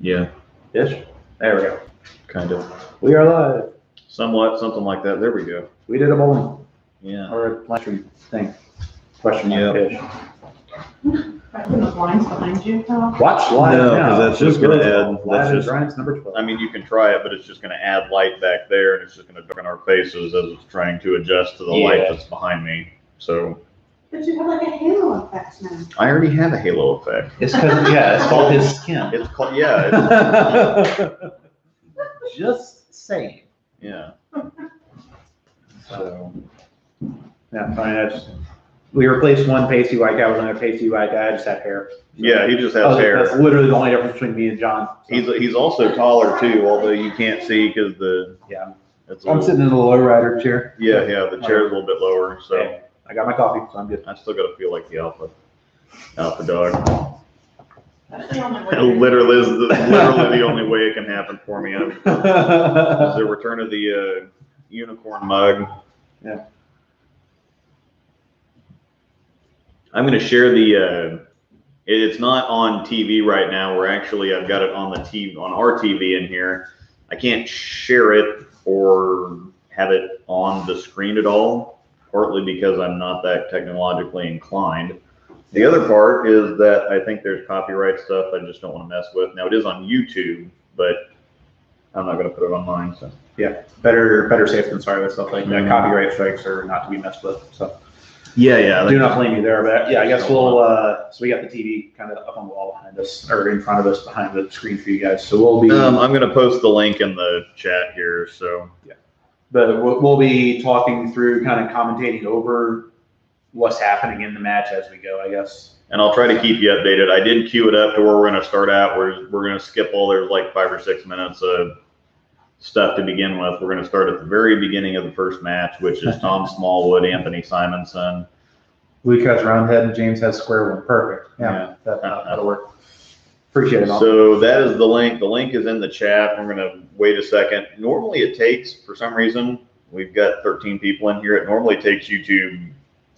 Yeah. Ish. There we go. Kind of. We are live. Somewhat, something like that. There we go. We did a bowling. Yeah. Or a live stream thing. Question mark ish. I put the blinds behind you. Watch live No, now. 'cause that's just gonna add- Live that's is just- Ryan's number 12. I mean, you can try it, but it's just going to add light back there, and it's just going to darken our faces as it's trying to adjust to the light that's behind me. So But you have like a halo effect now. I already have a halo effect. It's because, yeah, it's called his skin. It's called, yeah, it's, Just saying. yeah. So, yeah, fine. We replaced one pasty white guy with another pasty white guy. I just have hair. Yeah, he just has hair. That's literally the only difference between me and John. So. He's also taller too, although you can't see because Yeah. it's I'm sitting in a low rider chair. Yeah, the chair's a little bit lower, so Hey, I got my coffee, so I'm good. I still got to feel like the alpha dog. That's the only way. Literally the only way it can happen for me. Is the return of the unicorn mug. Yeah. I'm going to share the. It's not on TV right now. I've got it on the TV on our TV in here. I can't share it or have it on the screen at all, partly because I'm not that technologically inclined. The other part is that I think there's copyright stuff I just don't want to mess with. Now it is on YouTube, but I'm not going to put it on mine. So Yeah, better safe than sorry with stuff like that. Mhm. Copyright strikes are not to be messed with. So yeah. do not blame you there. But yeah, I guess we'll. So we got the TV kind of up on the wall behind us, or in front of us behind the screen for you guys. So we'll be. I'm going to post the link in the chat here. So But we'll be talking through, kind of commentating over what's happening in the match as we go, I guess. and I'll try to keep you updated. I did queue it up to where we're going to start out. We're going to skip there's like 5 or 6 minutes of stuff to begin with. We're going to start at the very beginning of the first match, which is Tom Smallwood, Anthony Simonson. Luke has round head and James has square one. Perfect. Yeah. That'll work. Appreciate it, man. So that is the link. The link is in the chat. We're going to wait a second. Normally it takes, for some reason, we've got 13 people in here. It normally takes YouTube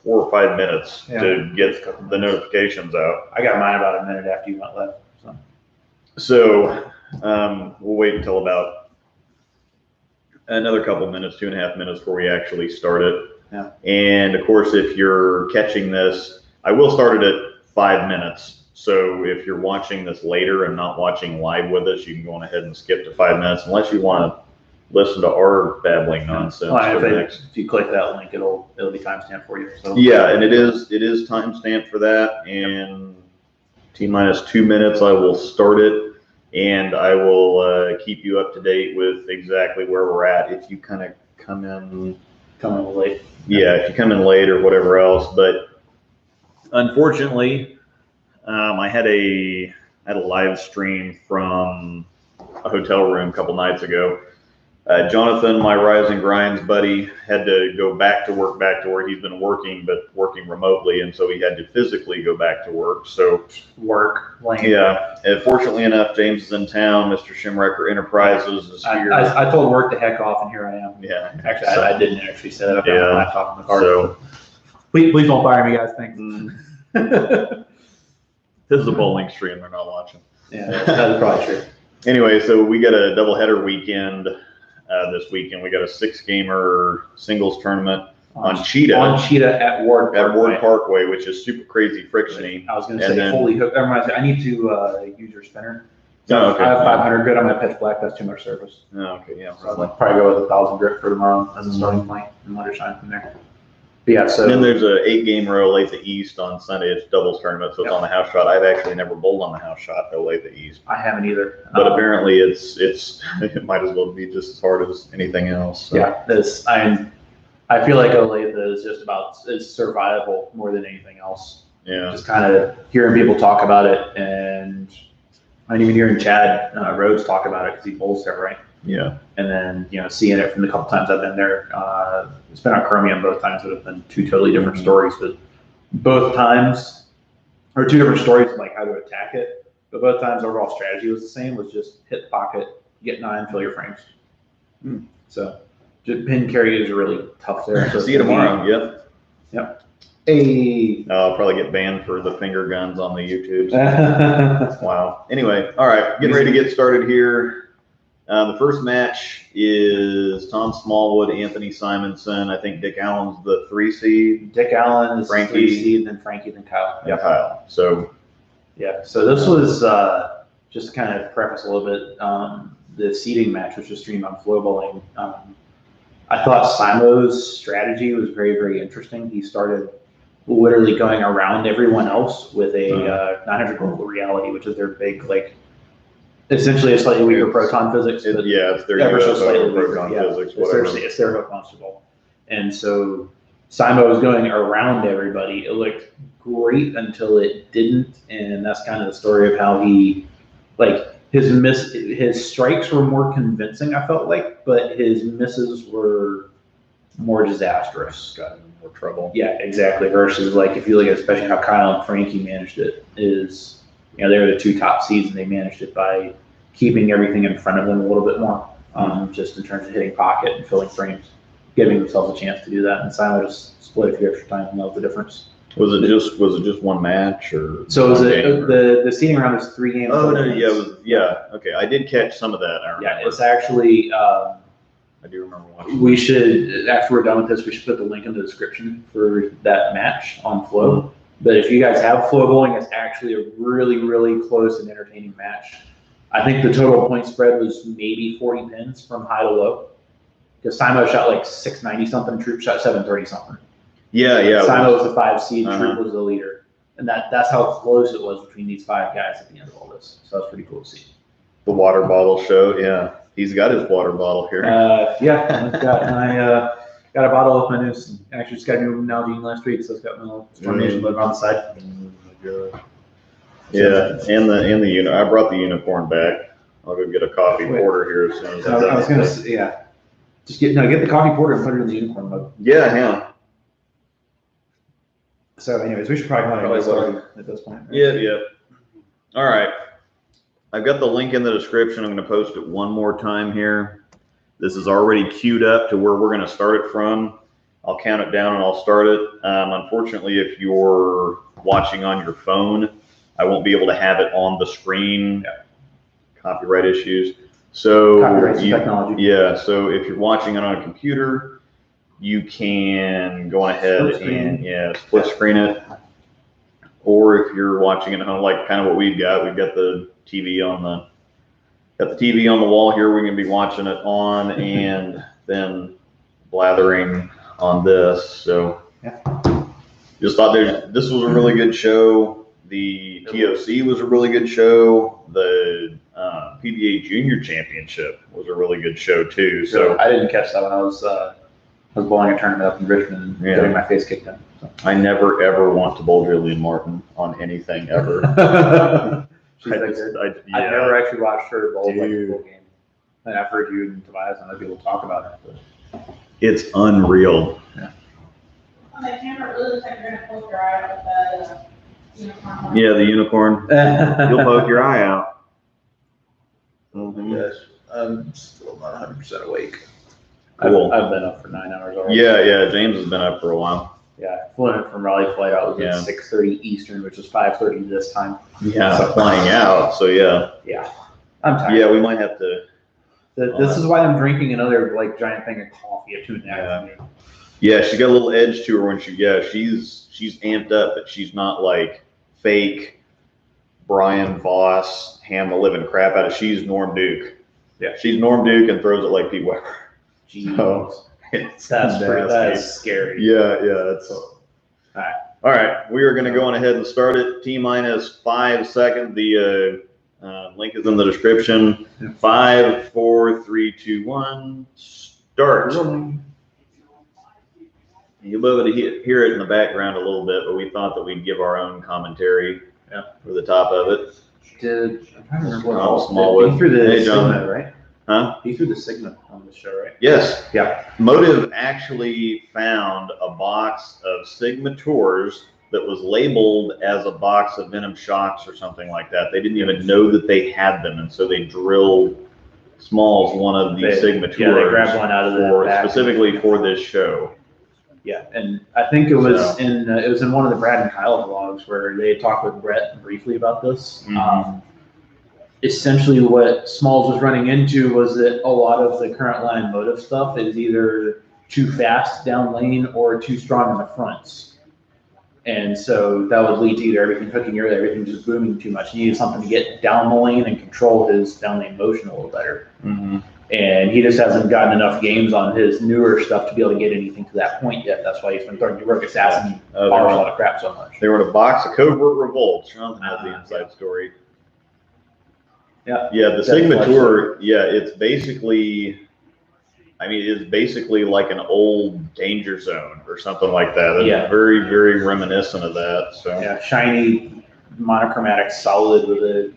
4 or 5 minutes to get the notifications out. I got mine about a minute after you went left. So we'll wait until about another couple minutes, 2.5 minutes before we actually start it. Yeah. And of course, if you're catching this, I will start it at 5 minutes. So if you're watching this later and not watching live with us, you can go on ahead and skip to 5 minutes, unless you want to listen to our babbling nonsense. If you click that link, it'll be timestamped for you. So. Yeah, and it is timestamped for that. And T-minus 2 minutes, I will start it, and I will keep you up to date with exactly where we're at. If you kind of come in late. Yeah, if you come in late or whatever else. But unfortunately, I had a live stream from a hotel room a couple nights ago. Jonathan, my Rise and Grinds buddy, had to go back to where he's been working, but working remotely, and so he had to physically go back to work. So yeah. And fortunately enough, James is in town. Mr. Shimrecker Enterprises is here. I told work to heck off, and here I am. Yeah. Actually, I didn't actually set it up on my laptop in the car. So please don't fire me, guys. Thanks. This is a bowling stream. They're not watching. Yeah, that's probably true. Anyway, so we got a doubleheader weekend this weekend. We got a 6-gamer singles tournament on Cheetah. On Cheetah at Ward Parkway, which is super crazy frictiony. I was going to say, holy hook. That reminds me, I need to use your spinner. So Oh, okay. I have 500 grit on my pitch black. That's too much service. Oh, okay, yeah. So I'll probably go with 1,000 grit for tomorrow as a starting point and let her shine from there. But yeah, so. And then there's a 8-game row Olathe East on Sunday. It's doubles tournament, so it's on the house shot. I've actually never bowled on the house shot at Olathe East. I haven't either. But apparently it might as well be just as hard as anything else. So. Yeah, I feel like Olathe is just about it's survival more than anything else. Yeah. Just kind of hearing people talk about it, and I'm even hearing Chad Rhodes talk about it because he bowls there, right? Yeah. And then, seeing it from the couple times I've been there, it's been on Chromium both times, but it's been 2 totally different stories. But both times, or 2 different stories, like how to attack it. But both times, overall strategy was the same, was just hit the pocket, get 9, fill your frames. So, pin carry is really tough there. So see you tomorrow. Yep. Yep. I'll probably get banned for the finger guns on the YouTubes. Wow. Wow. Anyway, all right, getting ready to get started here. The first match is Tom Smallwood, Anthony Simonson. I think Dick Allen's the 3 seed. Dick Allen is Frankie. 3 seed, then Frankie, then Kyle. Yeah, Kyle. So Yeah, so this was, just to kind of preface a little bit, the seeding match, which was streamed on Flow Bowling. I thought Simo's strategy was very, very interesting. He started literally going around everyone else with a 900 global reality, which is their big, like, essentially a slightly weaker proton physics. But it's their ever so slightly proton weaker, physics, whatever. It's their hook constable. And so Simo was going around everybody. It looked great until it didn't, and that's kind of the story of how he, like, his strikes were more convincing, I felt like, but his misses were more disastrous. Got in more trouble. Yeah, exactly. Versus, like, if you look at especially how Kyle and Frankie managed it, is, you know, they were the 2 top seeds, and they managed it by keeping everything in front of them a little bit more, just in terms of hitting pocket and filling frames, giving themselves a chance to do that. And Simon just split a few extra times, and that was the difference. Was it just one match, or So one was it, game, or? the seeding round was 3 games. Oh no, yeah, okay. I did catch some of that. I remember. Yeah, it's actually. I do remember watching. We should, after we're done with this, we should put the link in the description for that match on Flow. But if you guys have Flow Bowling, it's actually a really, really close and entertaining match. I think the total point spread was maybe 40 pins from high to low. Because Simo shot like 690 something, Troop shot 730 something. Yeah. Simo was the 5 seed, Troop was the leader. And that's how close it was between these 5 guys at the end of all this. So that's pretty cool to see. The water bottle show, yeah. He's got his water bottle here. Yeah, I've got got a bottle of my news. Actually, just got a new Nalgene last week, so it's got my little Stormation logo on the side. Yeah, and the unit. I brought the unicorn back. I'll go get a coffee porter here as soon as I was gonna say, yeah. Just get the coffee porter and put it in the unicorn mug. Yeah. So, anyways, we should probably start at this point. Right? Yeah. All right. I've got the link in the description. I'm going to post it one more time here. This is already queued up to where we're going to start it from. I'll count it down and I'll start it. Unfortunately, if you're watching on your phone, I won't be able to have it on the screen. Yeah. Copyright issues. So technology. Yeah. So if you're watching it on a computer, you can go ahead and split screen it. Or if you're watching it at home, like kind of what we've got the TV on the wall here. We're going to be watching it on and then blathering on this. So just thought this was a really good show. The TOC was a really good show. The PBA Junior Championship was a really good show too. So I didn't catch that when I was bowling a tournament up in Richmond and getting my face kicked in. So. I never ever want to bowl Jillian Martin on anything ever. I've never actually watched her bowl like a full game. And I've heard you and Tobias and other people talk about it. But. It's unreal. Yeah. On the camera, it looks like you're gonna poke your eye out with the unicorn. Yeah, the unicorn. You'll poke your eye out. Yes, I'm still not 100% awake. Cool. I've been up for 9 hours already. Yeah. James has been up for a while. Yeah, flew in from Raleigh flight out was at 6:30 Eastern, which is 5:30 this time. Yeah, so flying out. So yeah, I'm tired. Yeah, we might have to. This is why I'm drinking another like giant thing of coffee at 2 in the afternoon. Yeah, she's got a little edge to her when she's amped up, but she's not like fake Brian Voss, ham the living crap out of. She's Norm Duke. Yeah, she's Norm Duke and throws it like Pete Weber. Jeez. So, that's scary. Yeah, that's all right. We are going to go on ahead and start it. T-minus 5 seconds. The link is in the description. 5, 4, 3, 2, 1. Start. You'll be able to hear it in the background a little bit, but we thought that we'd give our own commentary for the top of it. I'm trying to remember what Smallwood. He threw the Hey, John. Sigma, right? Huh? He threw the Sigma on the show, right? Yes. Yeah. Motive actually found a box of Sigma Tours that was labeled as a box of Venom Shocks or something like that. They didn't even know that they had them, and so they drilled Smalls one of the Sigma Tours they grabbed one out of the back. specifically for this show. Yeah, and I think it was in one of the Brad and Kyle vlogs where they talked with Brett briefly about this. Essentially, what Smalls was running into was that a lot of the current line motive stuff is either too fast down lane or too strong in the fronts, and so that would lead to either everything hooking or everything just booming too much. He needed something to get down the lane and control his down lane motion a little better. And he just hasn't gotten enough games on his newer stuff to be able to get anything to that point yet. That's why he's been throwing Rogue Assassin and power a lot of crap so much. They were in a box of Covert Revolts. Jonathan has the inside story. Yeah. Yeah, the Sigma Tour, it's basically, it's basically like an old Danger Zone or something like that. It's very, very reminiscent of that. So yeah, shiny, monochromatic, solid with a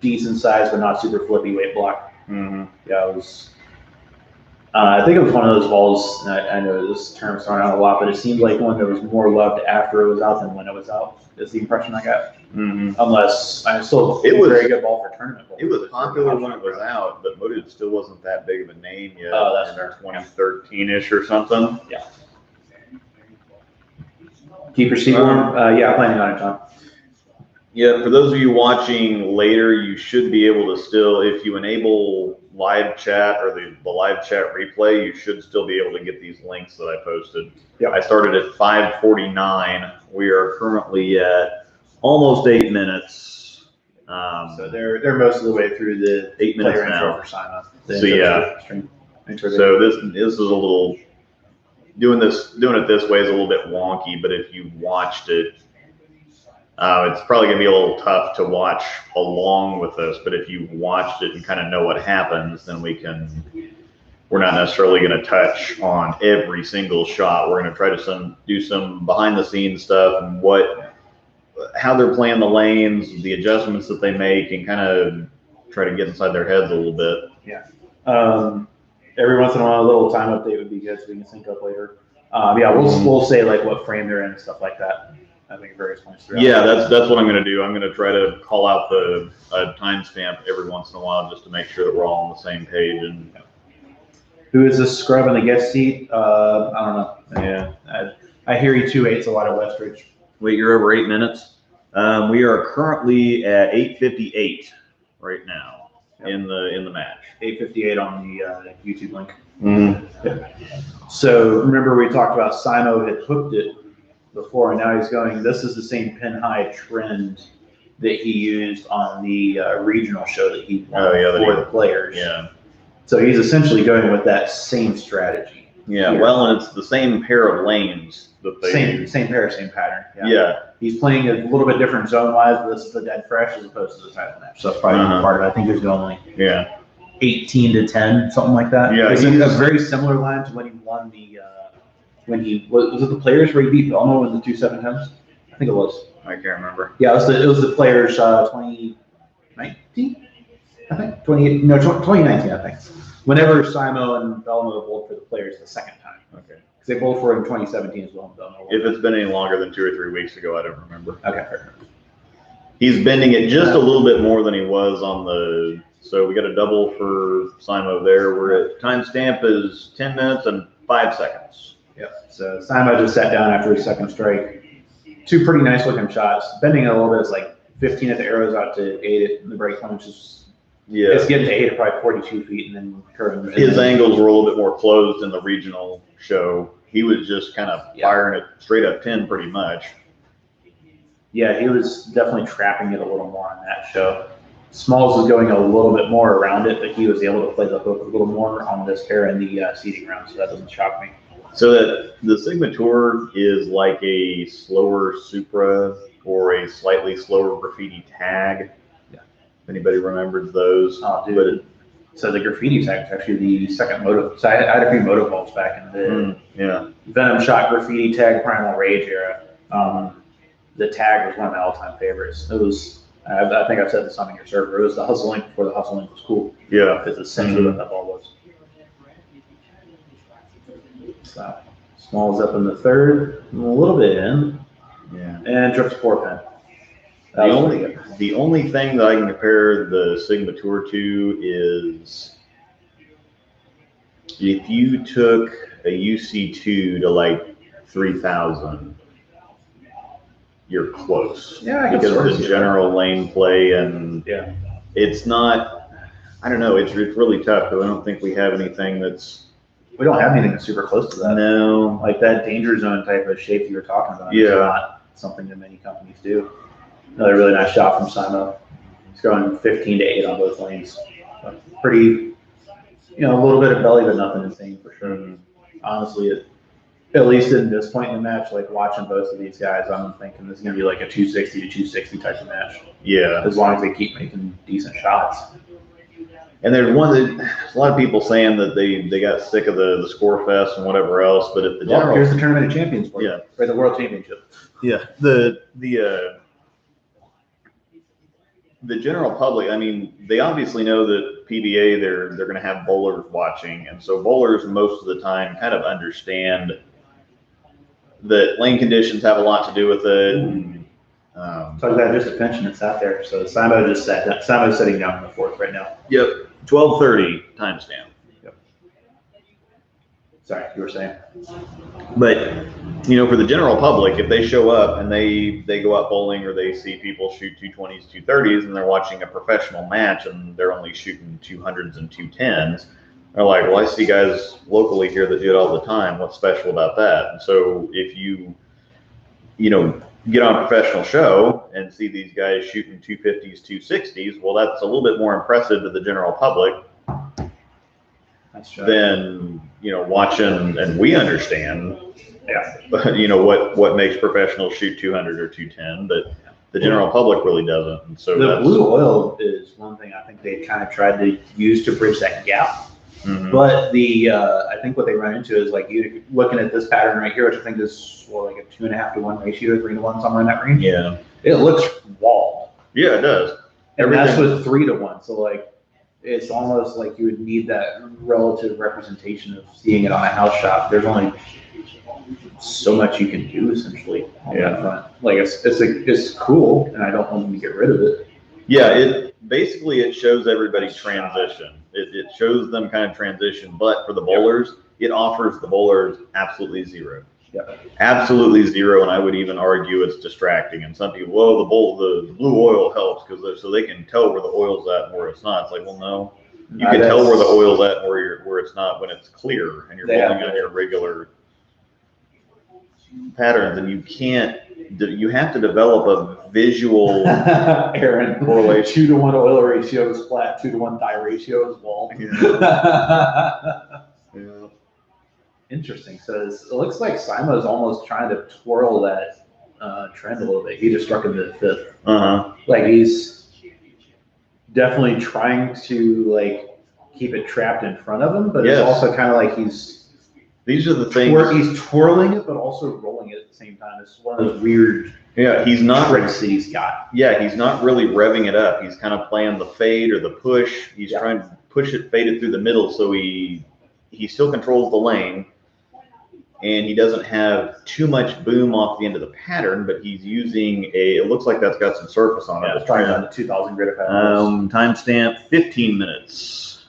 decent size but not super flippy weight block. Yeah, it was. I think it was one of those balls. I know this term's thrown out a lot, but it seemed like one that was more loved after it was out than when it was out. Is the impression I got. Unless I still, it was a very good ball for tournament. It was popular when it was out, but Motive still wasn't that big of a name yet. Oh, that's fair. 2013-ish or something. Yeah. Keep your seat warm. Yeah, planning on it, John. Yeah, for those of you watching later, you should be able to still, if you enable live chat or the live chat replay, you should still be able to get these links that I posted. Yep. I started at 5:49. We are currently at almost 8 minutes. So they're most of the way through the 8 minutes now. For sign up. So yeah. So this is a little doing it this way is a little bit wonky, but if you watched it. It's probably going to be a little tough to watch along with us, but if you've watched it and kind of know what happens, then we're not necessarily going to touch on every single shot. We're going to try to do some behind the scenes stuff and how they're playing the lanes, the adjustments that they make, and kind of try to get inside their heads a little bit. Yeah. Every once in a while, a little time update would be good so we can sync up later. We'll say like what frame they're in and stuff like that. I think various points throughout. Yeah, that's what I'm going to do. I'm going to try to call out the timestamp every once in a while just to make sure that we're all on the same page. And who is this scrub in the guest seat? I don't know. Yeah, I hear he 2-8's a lot of Westridge. Wait, you're over 8 minutes. We are currently at 8:58 right now in the match. 8:58 on the YouTube link. So remember we talked about Simo had hooked it before, and now he's going. This is the same pin high trend that he used on the regional show that he won for the players. Yeah. So he's essentially going with that same strategy. Yeah. Here. Well, and it's the same pair of lanes that they use. Same pair, same pattern. Yeah. He's playing a little bit different zone wise, but this is the dead fresh as opposed to the title match. So that's probably part of it. I think there's only 18 to 10, something like that. Yeah. It's a very similar line to when he won the. When he was it the players where he beat Belmo in the 2-7-10s? I think it was. I can't remember. Yeah, it was the players 2019, I think 2019, I think. Whenever Simo and Belmo bowled for the players the second time. Okay. Because they bowled for it in 2017 as well. Belmo. If it's been any longer than 2 or 3 weeks ago, I don't remember. Okay, fair. He's bending it just a little bit more than he was on the. So we got a double for Simo there. We're at timestamp is 10 minutes and 5 seconds. Yep. So Simo just sat down after his second strike. 2 pretty nice looking shots. Bending it a little bit is like 15 at the arrows out to 8 at the break point, which is it's getting to 8 at probably 42 feet and then curving. His angles were a little bit more closed in the regional show. He was just kind of firing it straight up 10 pretty much. Yeah, he was definitely trapping it a little more on that show. Smalls was going a little bit more around it, but he was able to play the hook a little more on this pair in the seeding round, so that doesn't shock me. So that the Sigma Tour is like a slower Supra or a slightly slower graffiti tag. Yeah. If anybody remembers those. Oh, dude. So the graffiti tag is actually the second motive. So I had a few motive balls back in the Venom Shot graffiti tag Primal Rage era. The tag was one of my all-time favorites. It was, I think I've said this on your server, it was the Hustle Link before the Hustle Link was cool. Yeah. It's essentially what that ball was. So Smalls up in the third, a little bit in, and trips 4-pin. The only thing that I can compare the Sigma Tour to is if you took a UC2 to like 3,000, you're close. Yeah, I can because sort of of the see general lane play, and Yeah. it's not. I don't know. It's really tough because I don't think we have anything that's. We don't have anything that's super close to that. No. Like that danger zone type of shape you were talking about is not something that many companies do. Another really nice shot from Simo. He's going 15 to 8 on both lanes. Pretty, a little bit of belly, but nothing insane for sure. Honestly, at least at this point in the match, like watching both of these guys, I'm thinking this is going to be like a 260 to 260 type of match. Yeah. As long as they keep making decent shots. And there's a lot of people saying that they got sick of the score fest and whatever else, but if the general. Here's the Tournament of Champions for you. Yeah. Or the World Championship. Yeah. The general public, I mean, they obviously know that PBA, they're going to have bowlers watching. And so bowlers most of the time kind of understand that lane conditions have a lot to do with it. And, so that just a pension that's out there. So Simo's sitting down in the fourth right now. Yep. 12:30 timestamp. Yep. Sorry, you were saying. But for the general public, if they show up and they go out bowling or they see people shoot 220s, 230s, and they're watching a professional match and they're only shooting 200s and 210s, they're like, well, I see guys locally here that do it all the time. What's special about that? And so if you get on a professional show and see these guys shooting 250s, 260s, well, that's a little bit more impressive to the general public than watching. And we understand, what makes professionals shoot 200 or 210, but the general public really doesn't. And so the blue oil is one thing I think they kind of tried to use to bridge that gap. Mm-hmm. But I think what they run into is like you looking at this pattern right here, which I think is like a 2.5 to 1 ratio, 3 to 1, somewhere in that range. Yeah. It looks walled. Yeah, it does. And that's with 3 to 1. So like, it's almost like you would need that relative representation of seeing it on a house shot. There's only so much you can do essentially on that front. Like it's cool, and I don't want them to get rid of it. Yeah, it shows everybody transition. It shows them kind of transition, but for the bowlers, it offers the bowlers absolutely zero. Yeah. Absolutely zero, and I would even argue it's distracting. And some people, well, the blue oil helps because so they can tell where the oil's at and where it's not. It's like, well, no, you can tell where the oil's at and where it's not when it's clear and you're bowling on your regular patterns, and you have to develop a visual Aaron, correlation. 2 to 1 oil ratio is flat, 2 to 1 dye ratio is walled. Yeah. Interesting. So it looks like Simo's almost trying to twirl that trend a little bit. He just struck him to the fifth. Like he's definitely trying to like keep it trapped in front of him, but it's also kind of like these are the things. He's twirling it, but also rolling it at the same time. It's one of those weird. Yeah, he's not tricks that he's got. Yeah, he's not really revving it up. He's kind of playing the fade or the push. He's trying to push it, fade it through the middle, so he still controls the lane, and he doesn't have too much boom off the end of the pattern. But he's using it looks like that's got some surface on it. It's probably on the 2,000 grid of pattern. Timestamp 15 minutes.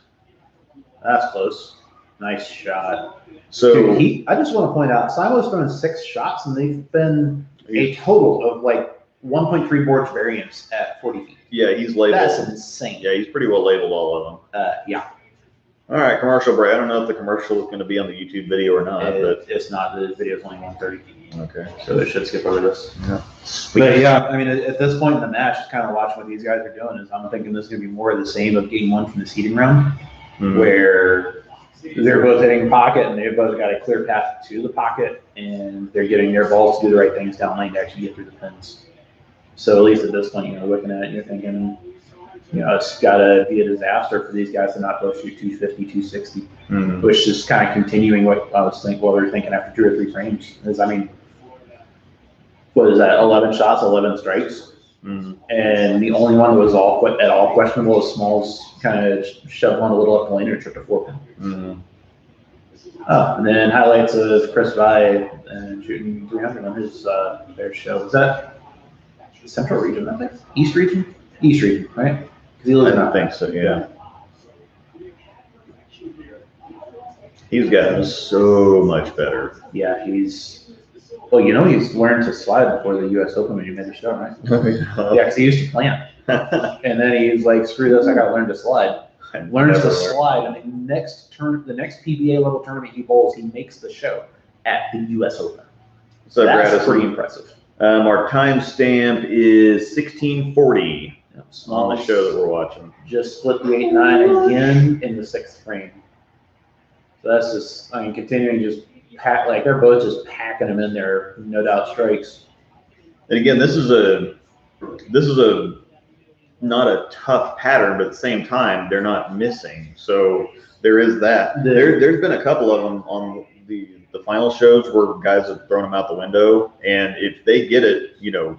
That's close. Nice shot. So dude, I just want to point out, Simo's thrown 6 shots, and they've been a total of like 1.3 boards variance at 40 feet. Yeah, he's labeled. That's insane. Yeah, he's pretty well labeled, all of them. Yeah. All right, commercial break. I don't know if the commercial is going to be on the YouTube video or not, but it's not. The video is only 1:30. Okay. So they should skip over this. Yeah. But yeah, I mean, at this point in the match, just kind of watching what these guys are doing, is I'm thinking this is going to be more of the same of game 1 from the seeding round, where they're both hitting the pocket and they've both got a clear path to the pocket, and they're getting their balls to do the right things down lane to actually get through the pins. So at least at this point, looking at it, you're thinking, it's got to be a disaster for these guys to not both shoot 250, 260, which is kind of continuing what I was thinking, what we were thinking after 2 or 3 frames. Is, I mean, what is that, 11 shots, 11 strikes? And the only one that was at all questionable is Smalls kind of shoved one a little up the lane and tripped a 4-pin. And then highlights of Chris Vai and shooting 300 on his fair show. Is that Central region, I think? East region? East region, right? I don't think so, yeah. He's gotten so much better. Yeah, he's Well, you know he's learned to slide before the U.S. Open when you made the show, right? Yeah, because he used to plant. And then he's like, screw this, I got to learn to slide. Learns to slide, and the next PBA level tournament he bowls, he makes the show at the U.S. Open. So that's pretty impressive. Our timestamp is 16:40 on the show that we're watching. Just split the 8-9 again in the 6th frame. So that's just, I mean, continuing just pack, like they're both just packing them in there, no doubt strikes. And again, this is a not a tough pattern, but at the same time, they're not missing. So there is that. There's been a couple of them on the final shows where guys have thrown them out the window, and if they get it, you know,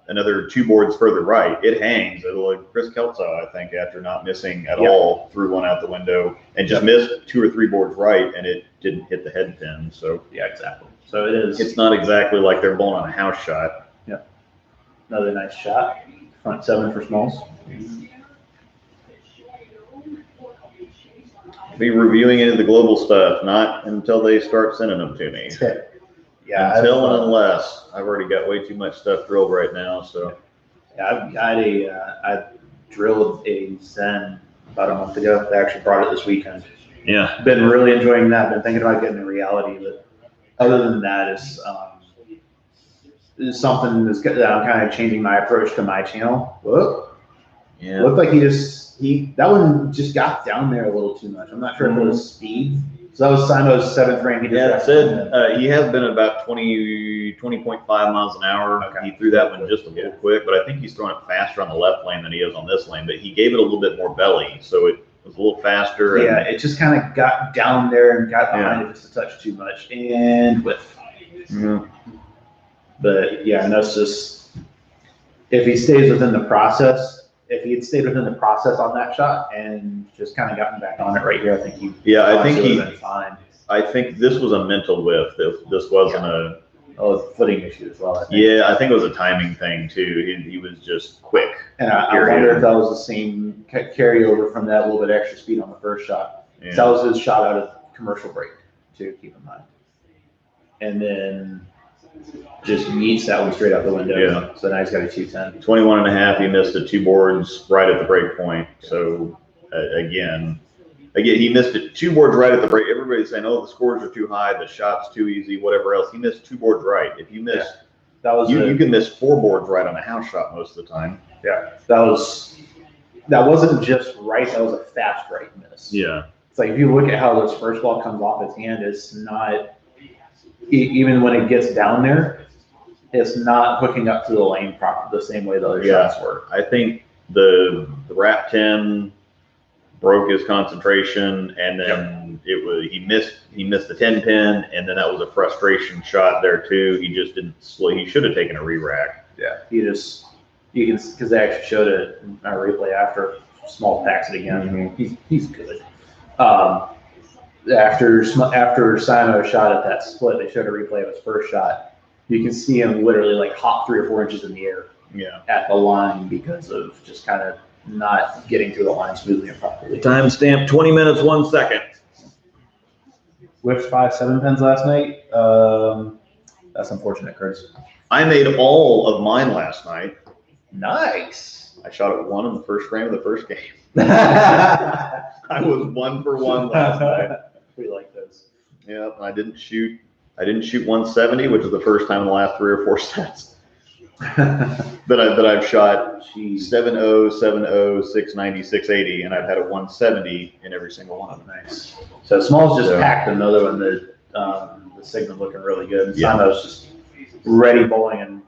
another 2 boards further right, it hangs. It'll, like Chris Keltzow, I think, after not missing at all, threw one out the window and just missed 2 or 3 boards right, and it didn't hit the head pin. So yeah, exactly. So it is. It's not exactly like they're bowling on a house shot. Yeah. Another nice shot. Front 7 for smalls. Be reviewing into the global stuff, not until they start sending them to me. Yeah. Until and unless. I've already got way too much stuff drilled right now. So yeah, I drilled a Zen about a month ago. They actually brought it this weekend. yeah, Been really enjoying that. Been thinking about getting a reality, but other than that is something that I'm kind of changing my approach to my channel. Whoa. yeah. Looked like that one just got down there a little too much. I'm not sure if it was speed. So that was Simo's 7th frame. Yeah, it said he has been at about 20.5 miles an hour. Okay. He threw that one just a little quick, but I think he's throwing it faster on the left lane than he is on this lane. But he gave it a little bit more belly, so it was a little faster. Yeah, it just kind of got down there and got behind it just a touch too much and whiff. Mm-hmm. But yeah, and that's just, if he stays within the process, if he had stayed within the process on that shot and just kind of gotten back on it right here, I think he been fine. I think this was a mental whiff. This wasn't a footing issue as well. I think. Yeah, I think it was a timing thing too. He was just quick. And I wonder if that was the same carryover from that little bit extra speed on the first shot. Yeah. So that was his shot out of commercial break too, keep in mind. And then just yeets that one straight out the window. Yeah. So now he's got a 210. 21 and a half. He missed it 2 boards right at the break point. So again, he missed it 2 boards right at the break. Everybody's saying, "Oh, the scores are too high, the shot's too easy, whatever else." He missed 2 boards right. If you miss, you can miss 4 boards right on a house shot most of the time. Yeah, that wasn't just right. That was a fast right miss. Yeah, it's like if you look at how this first ball comes off his hand, it's not. Even when it gets down there, it's not hooking up to the lane the same way the other shots were. I think the wrap 10 broke his concentration, and then he missed the 10 pin, and then that was a frustration shot there too. He just didn't. He should have taken a re-rack. Yeah, because they actually showed it in our replay after Small packs it again. Mm-hmm. He's good. After Simo shot at that split, they showed a replay of his first shot. You can see him literally like hop 3 or 4 inches in the air at the line because of just kind of not getting through the line smoothly and properly. Timestamp 20 minutes 1 second. Whiffed 5 7 pins last night. That's unfortunate, Chris. I made all of mine last night. Nice. I shot at 1 in the first frame of the first game. I was 1 for 1 last night. We like those. Yeah, I didn't shoot 170, which is the first time in the last 3 or 4 sets that I've shot 7-0, 7-0, 690, 680, and I've had a 170 in every single one of them. Nice. So Smalls just packed another one. The signal looking really good. Simo's just ready bowling and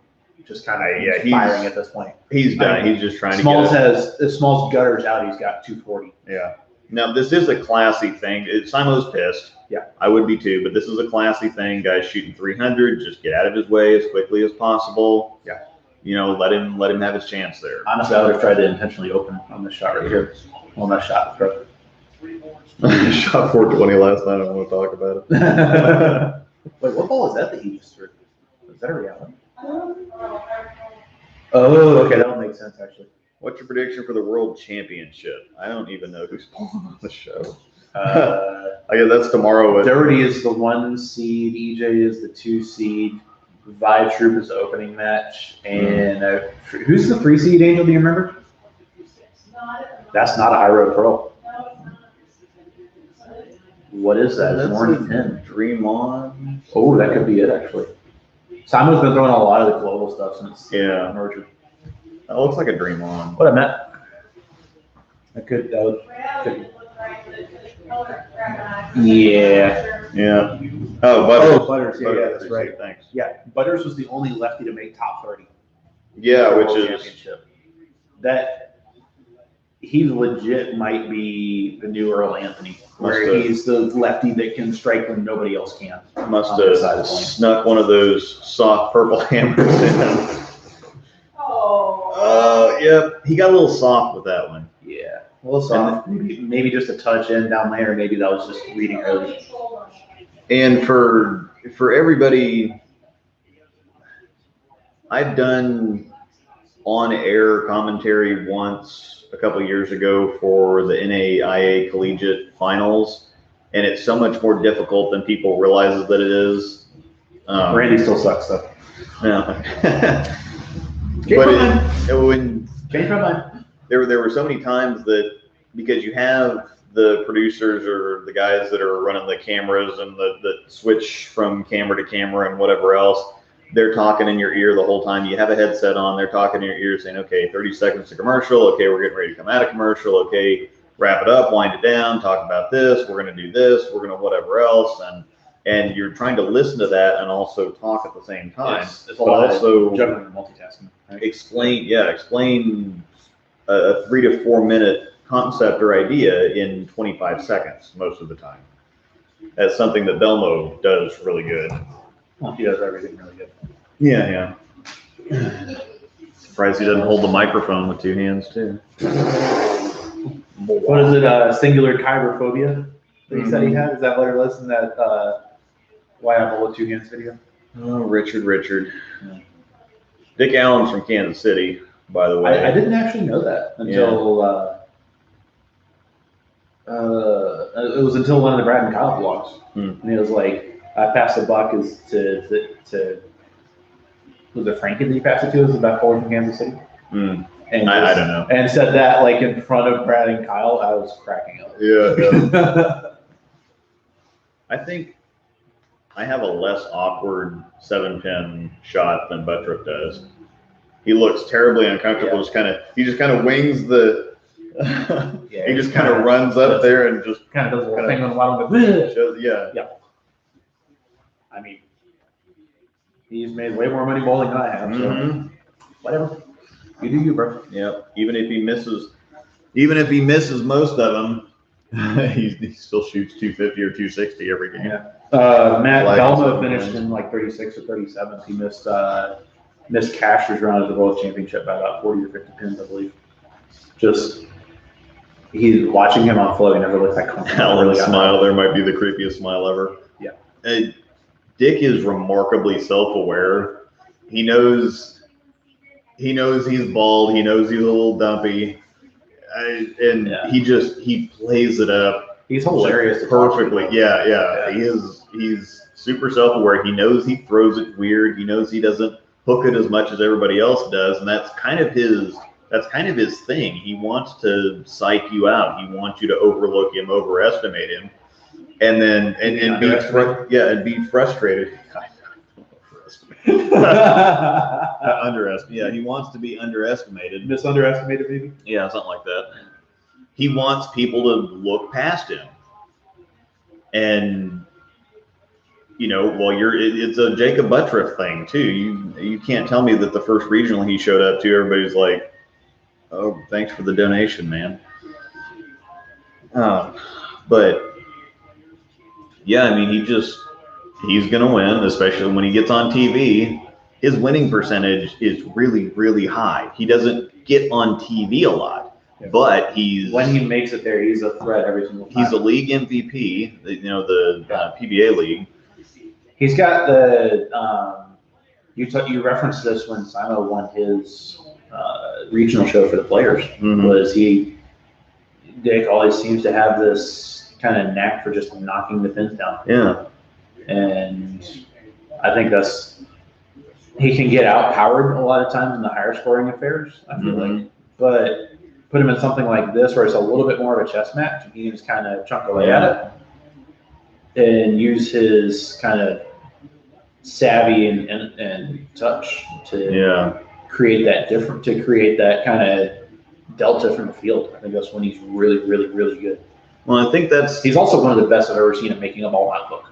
just kind of firing at this point. He's done. He's just trying to get if Smalls gutters out, he's got 240. Yeah. Now, this is a classy thing. Simo's pissed. Yeah. I would be too, but this is a classy thing. Guys shooting 300, just get out of his way as quickly as possible. Yeah. You know, let him have his chance there. Honestly, I would have tried to intentionally open on this shot right here. Well, that shot was I shot 420 last night. I don't want to talk about it. Wait, what ball is that you just threw? Is that a reality? Oh, okay, that would make sense actually. What's your prediction for the World Championship? I don't even know who's pulling on the show. I guess that's tomorrow. Doherty is the 1 seed. EJ is the 2 seed. Vibe Troop is the opening match, and who's the 3 seed, Angel? Do you remember? That's not a High Road Pearl. What is that? It's orange 10. Dream On. Oh, that could be it actually. Simo's been throwing a lot of the global stuff since Yeah. merger. That looks like a Dream On. What I meant. That could. Yeah. Yeah. Oh, Butters. Butters. Yeah, that's Butters, right. Thanks. Yeah, Butters was the only lefty to make top 30. Yeah, which World is Championship. That he legit might be the new Earl Anthony, where he's the lefty that can strike when nobody else can. must have snuck one of those soft purple hammers in. Oh, yep. He got a little soft with that one. Yeah, a little soft. Maybe just a touch in down there. Maybe that was just reading early. And for everybody, I've done on-air commentary once a couple of years ago for the NAIA Collegiate Finals, and it's so much more difficult than people realize that it is. Randy still sucks though. Yeah. But when there were so many times that because you have the producers or the guys that are running the cameras and that switch from camera to camera and whatever else, they're talking in your ear the whole time. You have a headset on, they're talking in your ear saying, okay, 30 seconds to commercial. Okay, we're getting ready to come out of commercial. Okay, wrap it up, wind it down, talk about this. We're going to do this. We're going to whatever else. And you're trying to listen to that and also talk at the same time. It's a lot of juggling and multitasking. Right? Explain a 3 to 4 minute concept or idea in 25 seconds most of the time. That's something that Belmo does really good. Well, he does everything really good. Yeah. Surprised he doesn't hold the microphone with 2 hands too. What is it? Singular chirophobia that he said he had? Is that what it was in that Why I Hold with 2 Hands video? Oh, Richard. Yeah. Dick Allen's from Kansas City, by the way. I didn't actually know that until it was until one of the Brad and Kyle vlogs. And he was like, I passed the buck is to was it Frankie that he passed it to? Was it back forward from Kansas City? And I don't know. And said that like in front of Brad and Kyle, I was cracking up. Yeah. I think I have a less awkward 7-pin shot than Buttrick does. He looks terribly uncomfortable. He just kind of wings the. He just kind of runs up there and just kind of does a little thing on the bottom. Shows, yeah. I mean, he's made way more money bowling than I have. So whatever. You do you, bro. Yep. Even if he misses most of them, he still shoots 250 or 260 every game. Yeah. Matt Belmo finished in like 36 or 37. He missed Cash's run at the World Championship by about 40 or 50 pins, I believe. Just he's watching him on flow. He never looked that comfortable. Alan's smile there might be the creepiest smile ever. Yeah. Dick is remarkably self-aware. He knows he's bald. He knows he's a little dumpy, he plays it up. He's hilarious perfectly. Yeah. He's super self-aware. He knows he throws it weird. He knows he doesn't hook it as much as everybody else does, and that's kind of his thing. He wants to psych you out. He wants you to overlook him, overestimate him, and then be frustrated. Underestimate. Yeah, he wants to be underestimated. Misunderestimated, maybe. Yeah, something like that. He wants people to look past him, and it's a Jacob Buttrick thing too. You can't tell me that the first regional he showed up to, everybody's like, "Oh, thanks for the donation, man." But yeah, I mean, he's gonna win, especially when he gets on TV. His winning percentage is really, really high. He doesn't get on TV a lot, but when he makes it there, he's a threat every single time. He's a league MVP, the PBA league. He's got the you referenced this when Simo won his regional show for the players. Was Dick always seems to have this kind of knack for just knocking the pins down. Yeah. And I think that's he can get outpowered a lot of times in the higher scoring affairs, I feel like. But put him in something like this where it's a little bit more of a chess match, and he can just kind of chunk away at it and use his kind of savvy and touch to create that kind of delta from the field. I think that's when he's really, really, really good. Well, I think he's also one of the best I've ever seen at making a ball not look.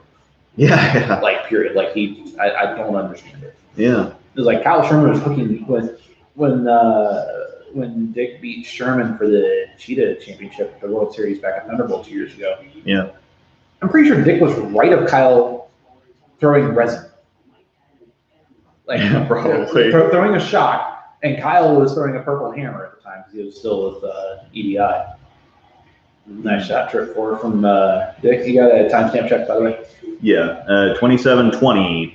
Yeah. Like, period. Like, I don't understand it. Yeah. It was like Kyle Sherman was hooking when Dick beat Sherman for the Cheetah Championship at the World Series back at Thunderbolt 2 years ago. Yeah. I'm pretty sure Dick was right of Kyle throwing resin. Like, probably. Throwing a shock, and Kyle was throwing a purple hammer at the time because he was still with EDI. Nice shot trip from Dick. You got a timestamp check, by the way? Yeah, 27:20.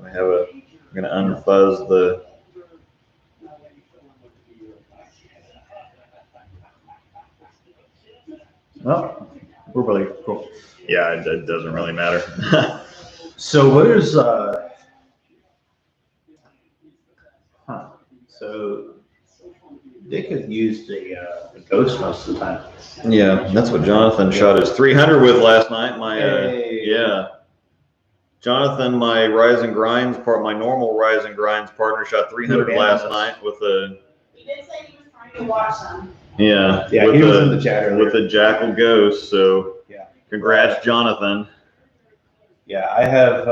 I'm going to unfuzz the. Well, we're really cool. Yeah, it doesn't really matter. So what is So Dick has used a ghost most of the time. Yeah, that's what Jonathan shot his 300 with last night. Jonathan, my Rise and Grinds my normal Rise and Grinds partner, shot 300 last night with a. He did say he was trying to watch them. Yeah, he was in the chat earlier. with a Jackal Ghost. So yeah, congrats, Jonathan. Yeah, I have.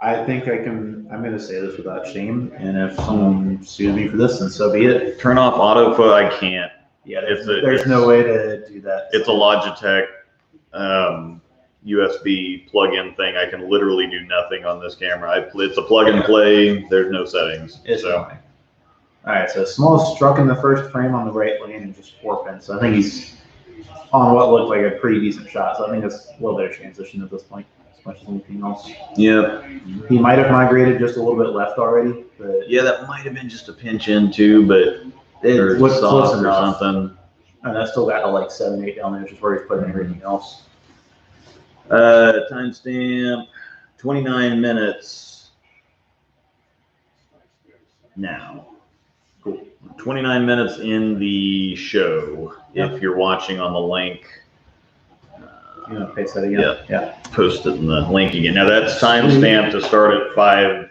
I think I'm going to say this without shame, and if someone sues me for this, then so be it. Turn off autofocus. I can't. Yeah, there's no way to do that. It's a Logitech USB plug-in thing. I can literally do nothing on this camera. It's a plug and play. There's no settings. All right, so Small struck in the first frame on the right lane and just 4 pins. So I think he's on what looked like a pretty decent shot. So I think it's a little bit of transition at this point, as much as anything else. Yeah. He might have migrated just a little bit left already. But yeah, that might have been just a pinch in too, but it was close or something. And I still got like 7, 8 down there, which is where he's putting everything else. Timestamp 29 minutes now. Cool. 29 minutes in the show. Yep. If you're watching on the link, you want to paste that again? Yeah. Post it in the link again. Now that's timestamp to start at 5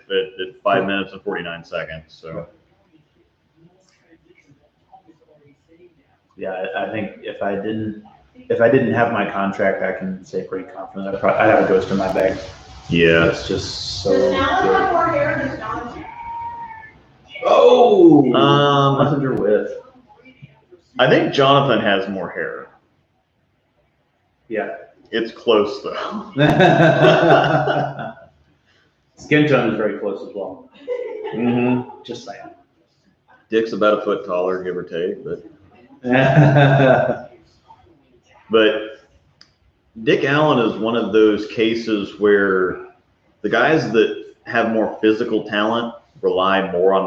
minutes and 49 seconds. So. Yeah, I think if I didn't have my contract, I can say pretty confident I'd have a ghost in my bag. Yeah. It's just so Does Alan have more hair than Jonathan? Oh! Messenger with. I think Jonathan has more hair. Yeah. It's close though. Skin tone is very close as well. Mm-hmm. Just saying. Dick's about a foot taller, give or take, but Dick Allen is one of those cases where the guys that have more physical talent rely more on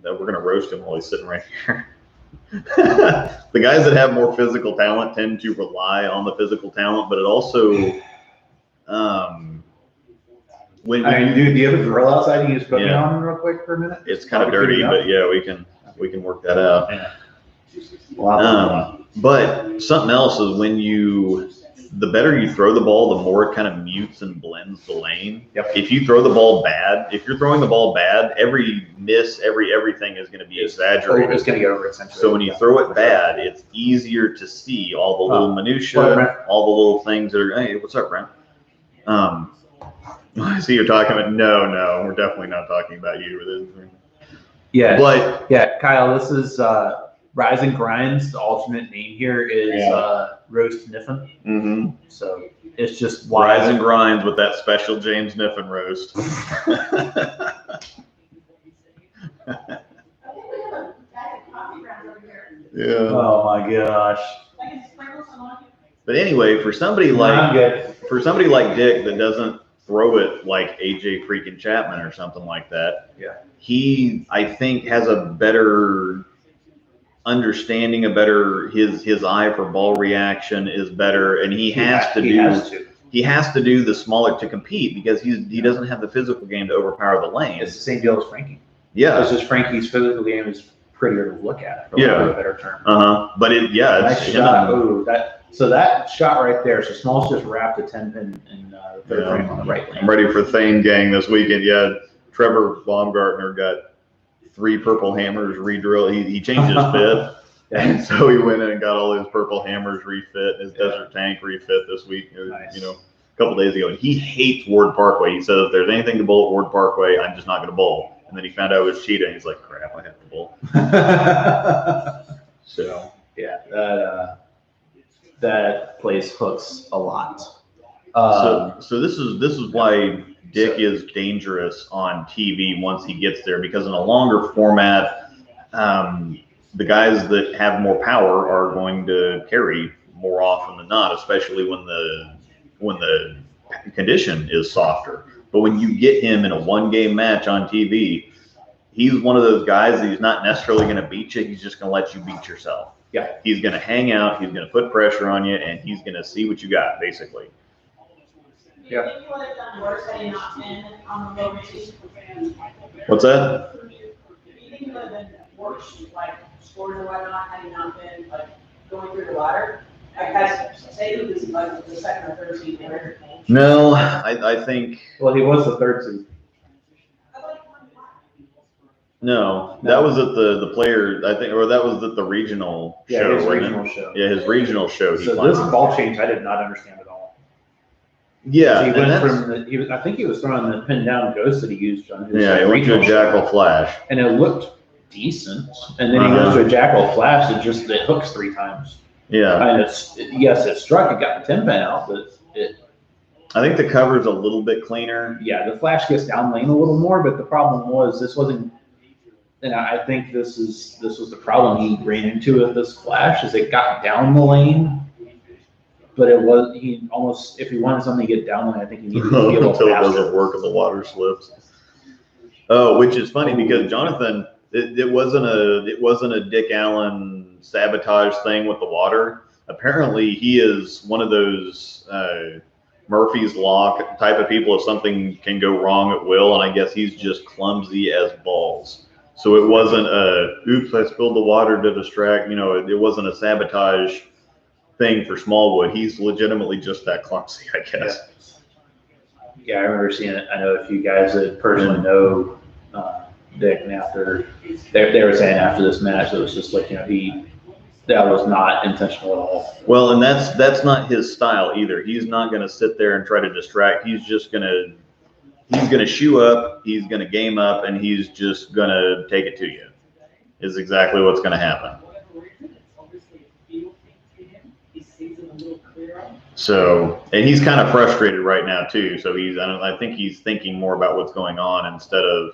that we're going to roast him while he's sitting right here. The guys that have more physical talent tend to rely on the physical talent, but it also do you have a grill outside? You can just put me on real quick for a minute. It's kind of dirty, but yeah, we can work that out. Yeah. But something else is the better you throw the ball, the more it kind of mutes and blends the lane. Yep. If you throw the ball bad, if you're throwing the ball bad, every miss, everything is going to be exaggerated. It's going to get over accentuated. So when you throw it bad, it's easier to see all the little minutia, all the little things that are. Hey, what's up, Brent? I see you're talking about. No, we're definitely not talking about you. Yeah, but yeah, Kyle, this is Rise and Grinds. The alternate name here is Roast Niffen. Mm-hmm. So it's just Rise and Grinds with that special James Niffen roast. Yeah. Oh my gosh. But anyway, for somebody like Dick that doesn't throw it like AJ freaking Chapman or something like that. Yeah. He, I think, has a better understanding a better, his eye for ball reaction is better, and he has to do the smaller to compete because he doesn't have the physical game to overpower the lane. It's the same deal as Frankie. Yeah. It's just Frankie's physical game is prettier to look at, for Yeah. a better term. But it's Nice shot. So that shot right there. So Smalls just wrapped a 10-pin in the third frame on the right lane. I'm ready for Thane gang this weekend. Yeah, Trevor Baumgartner got 3 purple hammers re-drilled. He changed his fit. And so he went in and got all his purple hammers refit, his desert tank refit this week, Nice. a couple days ago. And he hates Ward Parkway. He says, if there's anything to bowl at Ward Parkway, I'm just not going to bowl. And then he found out it was cheating. He's like, crap, I have to bowl. So, yeah, that place hooks a lot. So this is why Dick is dangerous on TV once he gets there, because in a longer format, the guys that have more power are going to carry more often than not, especially when the condition is softer. But when you get him in a 1-game match on TV, he's one of those guys that he's not necessarily going to beat you. He's just going to let you beat yourself. Yeah. He's going to hang out. He's going to put pressure on you, and he's going to see what you got, basically. Do you think you would have done worse had you not been on the low rotation? What's that? Do you think you would have been worse, like scores or whatnot, had you not been like going through the ladder? Like, say he was like the second or third seed there. No, I think Well, he was the third seed. no. That was at the player, I think, or that was at the regional Yeah, show. his wasn't it? regional show. Yeah, his regional show. So this ball change I did not understand at all. Yeah, He and went that's- from I think he was throwing the pin down ghost that he used on his yeah, he went to a regional show. Jackal Flash. And it looked decent. And then he goes to a Jackal Flash that it hooks 3 times. Yeah, And it struck, it got the 10-pin out, but I think the cover's a little bit cleaner. yeah, the Flash gets down lane a little more, but the problem was this wasn't, and I think this was the problem he ran into with this Flash, is it got down the lane, but he almost, if he wanted something to get down the lane, I think he needed to be able Until to it faster. doesn't work and the water slips. Oh, which is funny because Jonathan, it wasn't a Dick Allen sabotage thing with the water. Apparently, he is one of those Murphy's Law type of people. If something can go wrong, it will, and I guess he's just clumsy as balls. So it wasn't oops, I spilled the water to distract. It wasn't a sabotage thing for Smallwood. He's legitimately just that clumsy, I guess. Yeah, I remember seeing it. I know a few guys that personally know Dick, and after they were saying after this match, it was just like, that was not intentional at all. Well, and that's not his style either. He's not going to sit there and try to distract. He's just going to shoe up, he's going to game up, and he's just going to take it to you. Is exactly what's going to happen. So, and he's kind of frustrated right now too. So I think he's thinking more about what's going on instead of,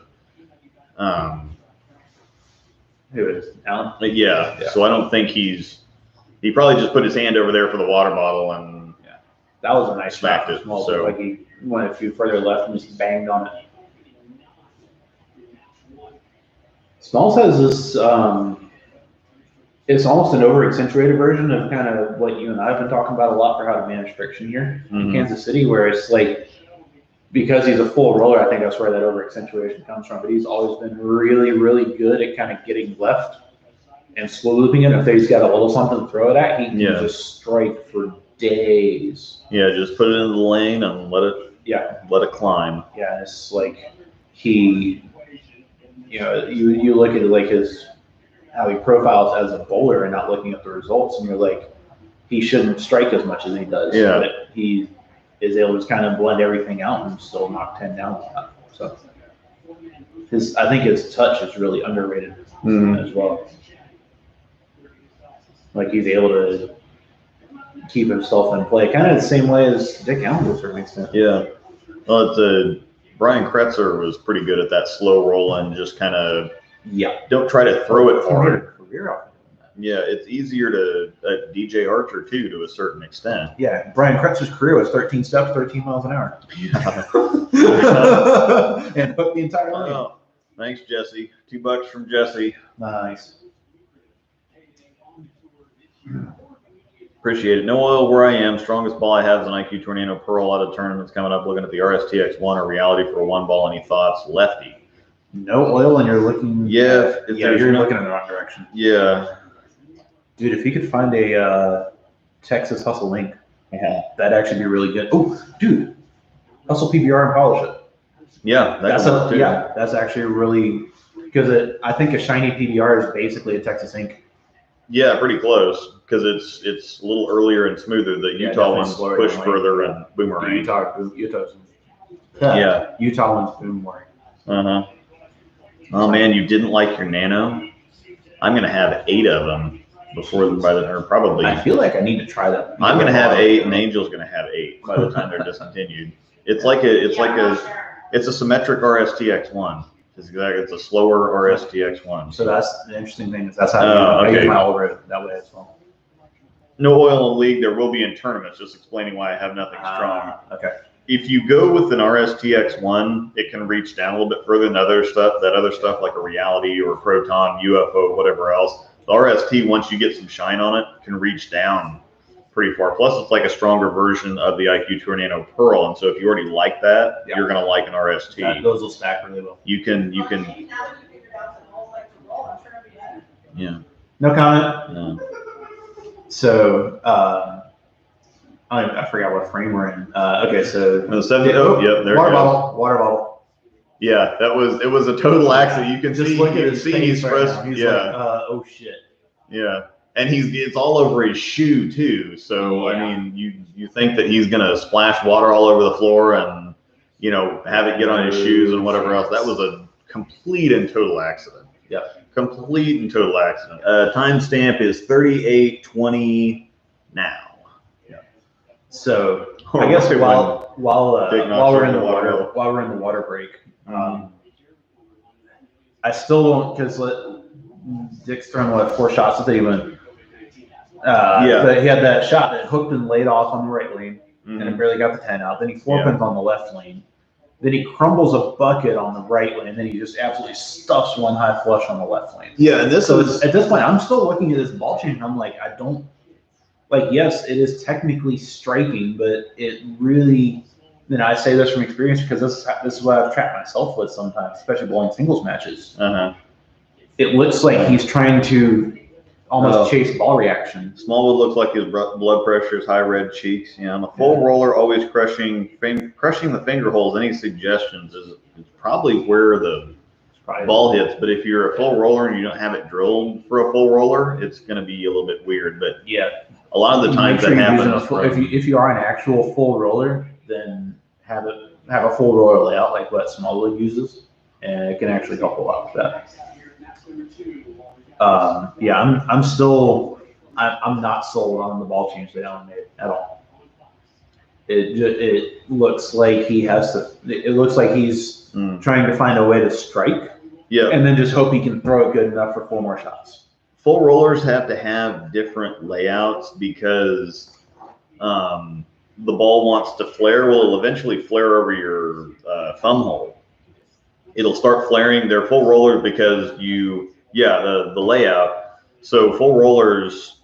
Who is Alan? yeah. So I don't think he probably just put his hand over there for the water bottle and That was a nice smacked shot. it, Small, so- like he went a few further left and just banged on it. Smalls has this. It's almost an over-accentuated version of kind of what you and I have been talking about a lot for how to manage friction here in Mhm. Kansas City, where it's like, because he's a full roller, I think that's where that over-accentuation comes from. But he's always been really, really good at kind of getting left and slow looping it. If he's got a little something to throw it at, he can just strike for days. Yeah, just put it into the lane and let it climb. Yeah, and it's like you look at it like how he profiles as a bowler and not looking at the results, and you're like, he shouldn't strike as much as he does. Yeah. But he is able to just kind of blend everything out and still knock 10 down. So I think his touch is really underrated as well. Like, he's able to keep himself in play, kind of the same way as Dick Allen to a certain extent. Yeah. Well, Brian Kretzer was pretty good at that slow roll and just kind of don't try to throw it hard. Yeah, it's easier to DJ Archer too, to a certain extent. Yeah, Brian Kretzer's career was 13 steps, 13 miles an hour. And hooked the entire line. Oh, thanks, Jesse. $2 from Jesse. Nice. Appreciate it. No oil where I am. Strongest ball I have is an IQ Tornado Pearl. A lot of tournaments coming up. Looking at the RSTX1 or Reality for a 1 ball. Any thoughts? Lefty. No oil, and you're looking. Yeah, you're looking in the wrong direction. Yeah, dude. If you could find a Texas Hustle link, that'd actually be really good. Oh, dude, Hustle PBR and polish it. Yeah, that's actually really because I think a shiny PBR is basically a Texas ink. Yeah, pretty close because it's a little earlier and smoother. The Utah one's push further and boomerang. Utah's Utah one's boomerang. Oh man, you didn't like your Nano? I'm gonna have 8 of them probably. I feel like I need to try that. I'm gonna have 8, and Angel's gonna have 8 by the time they're discontinued. It's a symmetric RSTX1. It's a slower RSTX1. So that's the interesting thing is that's how I use my old that way as well. No oil in league. There will be in tournaments. Just explaining why I have nothing strong. Okay. If you go with an RSTX1, it can reach down a little bit further than other stuff like a Reality or a Proton, UFO, whatever else. The RST, once you get some shine on it, can reach down pretty far. Plus, it's like a stronger version of the IQ Tornado Pearl. And so if you already like that, you're going to like an RST. Those will stack really well. You can. Yeah. No comment? No. So, I forgot what frame we're in. Okay, so the 70. Oh, yep, there. Water bottle. Yeah, it was a total accident. You can just see. Look at his face right now. He's like, oh shit. Yeah, and it's all over his shoe too. So I mean, you think that he's gonna splash water all over the floor and have it get on his shoes and whatever else. That was a complete and total accident. Yeah. Complete and total accident. Timestamp is 38:20 now. So I guess while we're in the water break, I still won't because Dick's thrown 4 shots at the even. But he had that shot that hooked and laid off on the right lane, and it barely got the 10 out. Then he 4-pins on the left lane. Then he crumbles a bucket on the right lane, and then he just absolutely stuffs one high flush on the left lane. Yeah, and at this point, I'm still looking at this ball change, and I'm like, I don't. Yes, it is technically striking, but it really, I say this from experience because this is what I've trapped myself with sometimes, especially bowling singles matches. It looks like he's trying to almost chase ball reaction. Smallwood looks like his blood pressure is high, red cheeks. On the full roller, always crushing the finger holes. Any suggestions is probably where the ball hits. But if you're a full roller and you don't have it drilled for a full roller, it's going to be a little bit weird. But a lot of the times that happens. If you are an actual full roller, then have a full roller layout like what Smallwood uses, and it can actually help a lot with that. I'm not sold on the ball change that Alan made at all. It looks like he has to. It looks like he's trying to find a way to strike. Yeah. And then just hope he can throw it good enough for 4 more shots. Full rollers have to have different layouts because the ball wants to flare. Well, it'll eventually flare over your thumb hole. It'll start flaring. They're full rollers because the layout. So full rollers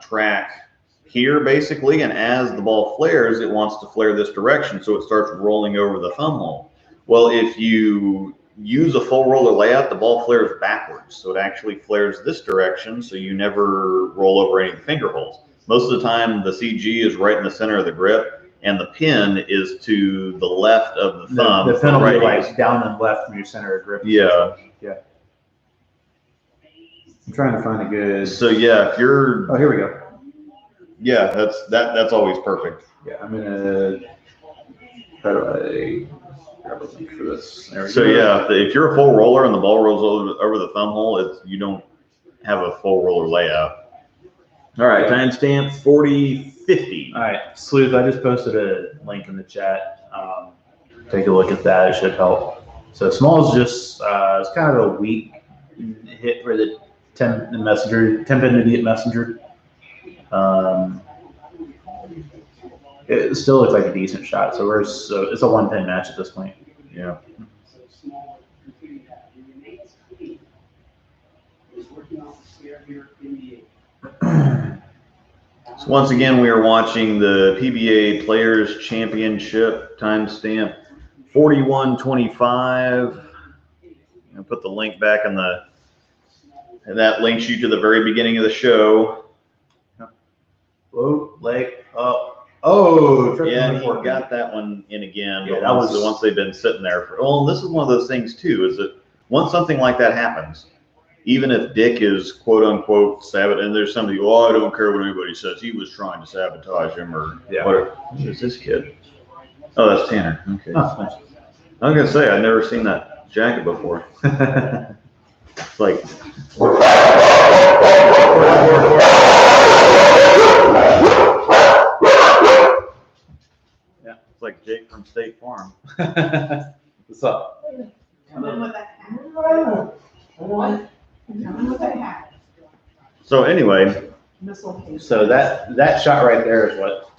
track here basically, and as the ball flares, it wants to flare this direction, so it starts rolling over the thumb hole. Well, if you use a full roller layout, the ball flares backwards, so it actually flares this direction, so you never roll over any of the finger holes. Most of the time, the CG is right in the center of the grip, and the pin is to the left of the thumb. The pin will be like down and left from your center of grip. Yeah. I'm trying to find a good. So if you're. Oh, here we go. Yeah, that's always perfect. Yeah, I'm gonna. How do I grab a link for this? So if you're a full roller and the ball rolls over the thumb hole, you don't have a full roller layout. All right, timestamp 40:50. All right, Sleuth, I just posted a link in the chat. Take a look at that; it should help. So small is just it's kind of a weak hit for the 10-pin immediate messenger. It still looks like a decent shot. So it's a 1-pin match at this point. Yeah. So once again, we are watching the PBA Players Championship timestamp 41:25. I'll put the link back in the, and that links you to the very beginning of the show. Low, leg up. Oh, yeah, he got that one in again. Yeah, but once they've been sitting there for, well, this is one of those things too, is that once something like that happens, even if Dick is quote unquote sabotage, and there's somebody, oh, I don't care what anybody says, he was trying to sabotage him or whatever. Who's this kid? Oh, that's Tanner. Okay. Oh, nice. I was gonna say I've never seen that jacket before. It's like. Yeah, it's like Jake from State Farm. What's up? Come in with that hat. What? Come in with that hat. So anyway. So that shot right there is what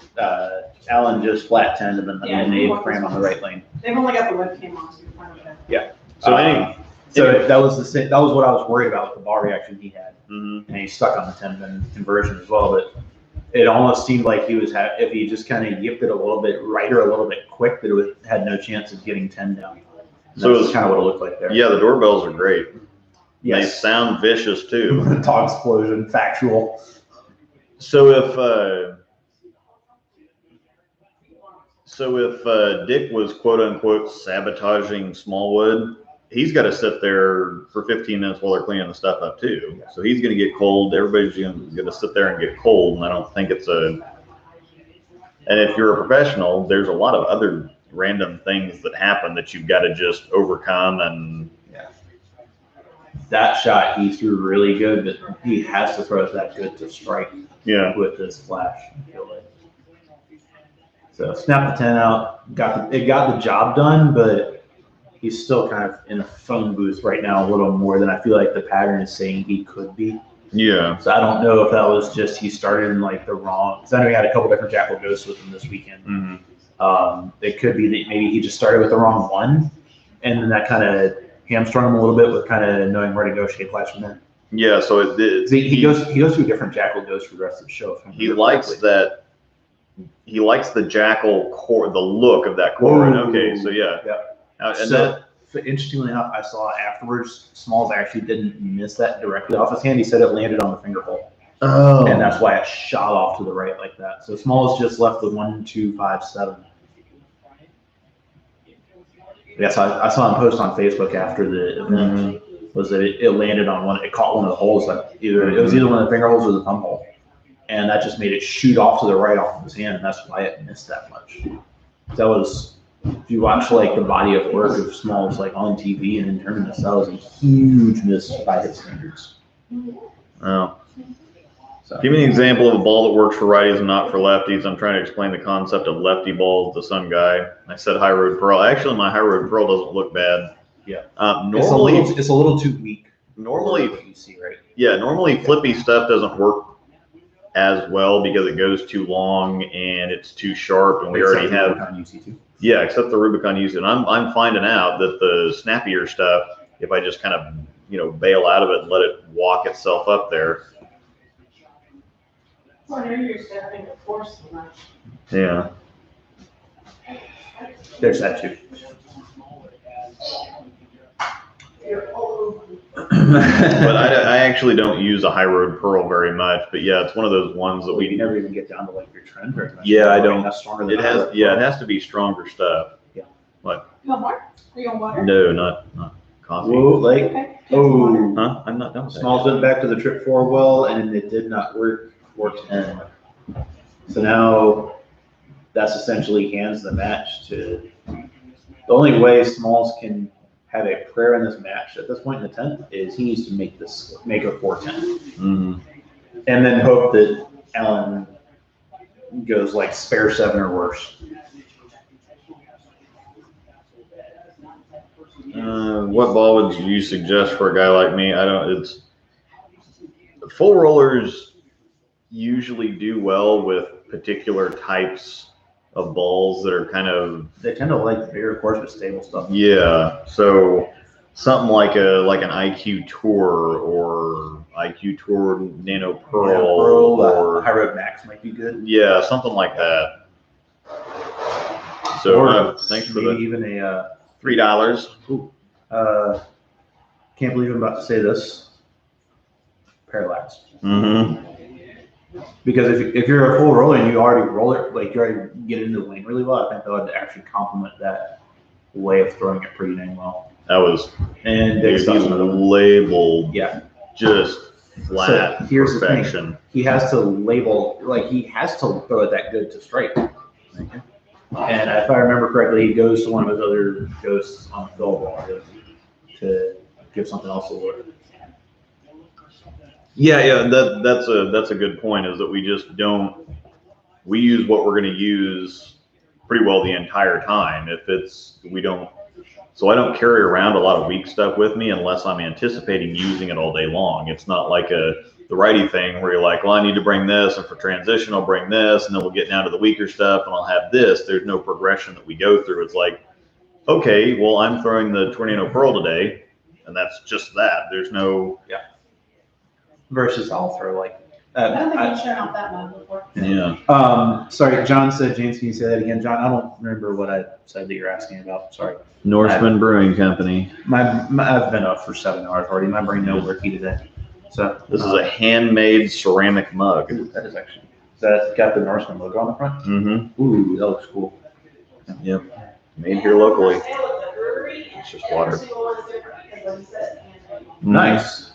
Alan just flat 10 and then the nade frame on the right lane. They've only got the webcam on, so you're fine with that. Yeah. So that was the same. That was what I was worried about with the ball reaction he had, and he stuck on the 10-pin conversion as well. But it almost seemed like he was if he just kind of yipped it a little bit right or a little bit quick, that it had no chance of getting 10 down. So that's kind of what it looked like there. Yeah, the doorbells are great. Yes. They sound vicious too. The dog explosion, factual. So if Dick was quote unquote sabotaging Smallwood, he's got to sit there for 15 minutes while they're cleaning the stuff up too. So he's going to get cold. Everybody's going to sit there and get cold. And I don't think it's and if you're a professional, there's a lot of other random things that happen that you've got to just overcome. And that shot he threw really good, but he has to throw it that good to strike. Yeah, with this flash. I feel like. So snap the 10 out. It got the job done, but he's still kind of in a phone booth right now a little more than I feel like the pattern is saying he could be. Yeah. So I don't know if that was just he started in like the wrong. Because I know he had a couple different Jackal Ghosts with him this weekend. Mm-hmm. It could be that maybe he just started with the wrong one, and then that kind of hamstrung him a little bit with kind of knowing where to go shape flash from there. Yeah, so it did. He goes to a different Jackal Ghost for the rest of the show. He likes that. He likes the Jackal core, the look of that core. And okay, so yeah. And interestingly enough, I saw afterwards, Smalls actually didn't miss that directly off his hand. He said it landed on the finger hole. Oh. And that's why it shot off to the right like that. So Smalls just left with 1, 2, 5, 7. Yes, I saw him post on Facebook after the event. Was that it landed on one? It caught one of the holes. Like it was either one of the finger holes or the thumb hole, and that just made it shoot off to the right off of his hand, and that's why it missed that much. That was, if you watch like the body of work of Smalls like on TV and in tournaments, that was a huge miss by his standards. Oh. So. Give me an example of a ball that works for righties and not for lefties. I'm trying to explain the concept of lefty balls to some guy. I said high road pearl. Actually, my high road pearl doesn't look bad. Yeah. Normally, it's a little too weak. Normally, what you see, right? Yeah. Normally, flippy stuff doesn't work as well because it goes too long and it's too sharp, and we already have. Yeah, except the Rubicon UC. And I'm finding out that the snappier stuff, if I just kind of bail out of it and let it walk itself up there. Well, you're stepping the force so much. Yeah. There's that too. But I actually don't use a high road pearl very much. But yeah, it's one of those ones that we never even get down to like your trend very much. Yeah, I don't. That's stronger than it has to be stronger stuff. Yeah. What? You want more? Are you on water? No, not coffee. Whoa, like Okay. oh, Huh? I'm not done with that. Smalls went back to the trip 4 well, and it did not work. 4-10. So now that's essentially hands the match to. The only way Smalls can have a prayer in this match at this point in the 10th is he needs to make a 4-10. Mm-hmm. And then hope that Alan goes like spare 7 or worse. What ball would you suggest for a guy like me? It's full rollers usually do well with particular types of balls that are they tend to like the bigger course with stable stuff. Yeah, so something like an IQ Tour or IQ Tour Nano Pearl, Pearl or High Road Max might be good. yeah, something like that. So Or thanks for maybe the even a $3. can't believe I'm about to say this. Parallax. Mm-hmm. Because if you're a full roller and you already roll it, like you already get into the lane really well, I think that would actually complement that way of throwing it pretty dang well. That was, And dude, he's labeled yeah, just flat so here's perfection. The thing. He has to label, like he has to throw it that good to strike. And if I remember correctly, he goes to one of his other ghosts on the fill ball to give something else a look. Yeah, that's a good point. Is that we just don't, we use what we're going to use pretty well the entire time. If it's, we don't, so I don't carry around a lot of weak stuff with me unless I'm anticipating using it all day long. It's not like the righty thing where you're like, well, I need to bring this, and for transition I'll bring this, and then we'll get down to the weaker stuff and I'll have this. There's no progression that we go through. It's like, okay, well, I'm throwing the Tornado Pearl today, and that's just that. There's no versus I'll throw like. I don't think I've shown off that one before. Yeah. Sorry, John said, James, can you say that again? John, I don't remember what I said that you're asking about. Sorry. Norseman Brewing Company. I've been up for 7 hours already. My brain no worky today. So this is a handmade ceramic mug. Ooh, that is actually. That's got the Norseman logo on the front. Mm-hmm. Ooh, that looks cool. Yep. Made here locally. It's just water. Nice.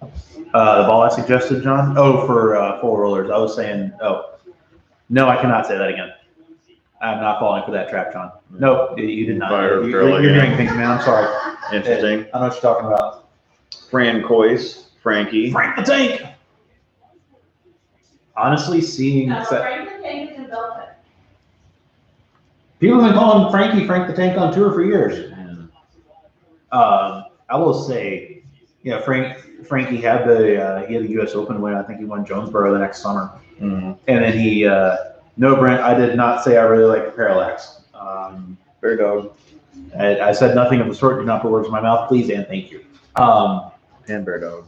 The ball I suggested, John? Oh, for full rollers. I was saying, no, I cannot say that again. I'm not falling for that trap, John. No, you did not. You're doing things, man. I'm sorry. Interesting. I know what you're talking about. Frankie. Frank the Tank. Honestly, seeing No, Frank the Tank is in Belfast. People have been calling Frank the Tank on tour for years. I will say, yeah, Frankie had the U.S. Open win. I think he won Jonesboro the next summer. Mm-hmm. And then he, no, Brent, I did not say I really like the Parallax. Bear dog. I said nothing of the sort. Do not put words in my mouth, please, and thank you. And bear dog.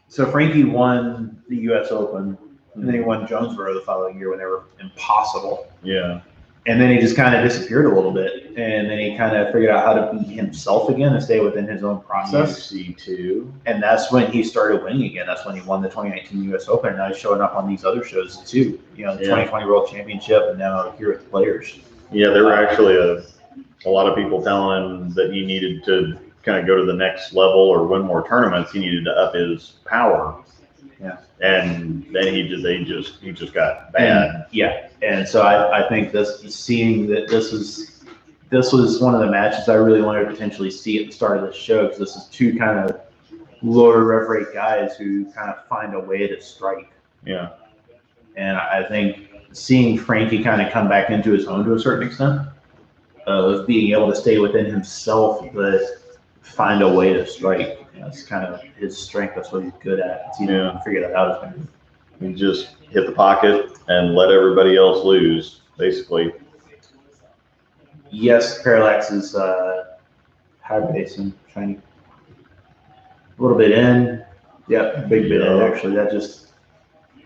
So Frankie won the U.S. Open, and then he won Jonesboro the following year when they were impossible. Yeah. And then he just kind of disappeared a little bit, and then he kind of figured out how to be himself again and stay within his own process. UC2. And that's when he started winning again. That's when he won the 2019 U.S. Open, and now he's showing up on these other shows too. You know, the 2020 World Championship, and now here with the Players. Yeah, there were actually a lot of people telling him that he needed to kind of go to the next level or win more tournaments. He needed to up his power. Yeah. And then he just got bad. And so I think seeing that this was one of the matches I really wanted to potentially see at the start of the show, because this is two kind of lower rev rate guys who kind of find a way to strike. Yeah. And I think seeing Frankie kind of come back into his own to a certain extent, of being able to stay within himself but find a way to strike. That's kind of his strength. That's what he's good at. It's easy to figure that out. He just hit the pocket and let everybody else lose, basically. Yes, Parallax is high base and shiny. A little bit in. Yep, big bit in actually. That just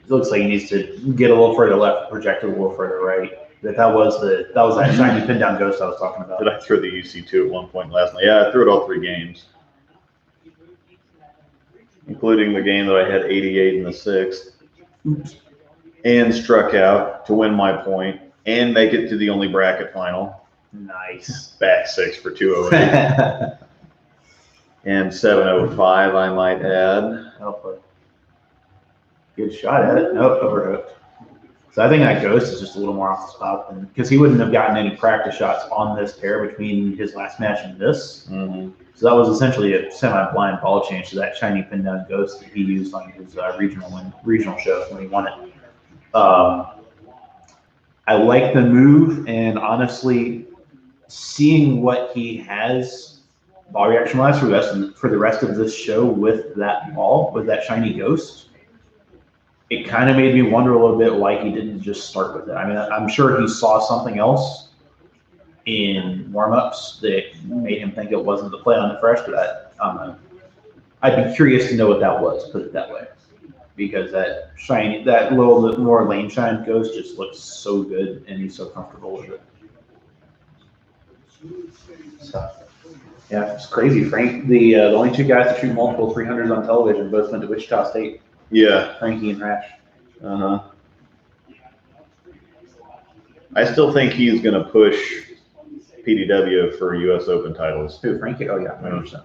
looks like he needs to get a little further left, project a little further right. That was that shiny pin down ghost I was talking about. Did I throw the UC2 at one point last night? Yeah, I threw it all 3 games, including the game that I had 88 in the 6th. Oops. And struck out to win my point and make it to the only bracket final. Nice. Back 6 for 208. And 705, I might add. Good shot at it. Nope, overhooked. So I think that ghost is just a little more off the spot, because he wouldn't have gotten any practice shots on this pair between his last match and this. Mm-hmm. So that was essentially a semi-blind ball change to that shiny pin down ghost that he used on his regional show when he won it. I like the move, and honestly, seeing what he has ball reaction wise for the rest of this show with that ball, with that shiny ghost, it kind of made me wonder a little bit why he didn't just start with it. I mean, I'm sure he saw something else in warm-ups that made him think it wasn't the play on the fresh, but I don't know. I'd be curious to know what that was, put it that way. Because that shiny, that little bit more lane shine ghost just looks so good, and he's so comfortable with it. So, yeah, it's crazy. Frank, the only two guys to shoot multiple 300s on television both went to Wichita State. Yeah. Frankie and Rash. I still think he's going to push PDW for U.S. Open titles. Who, Frankie? Oh, yeah, 100%.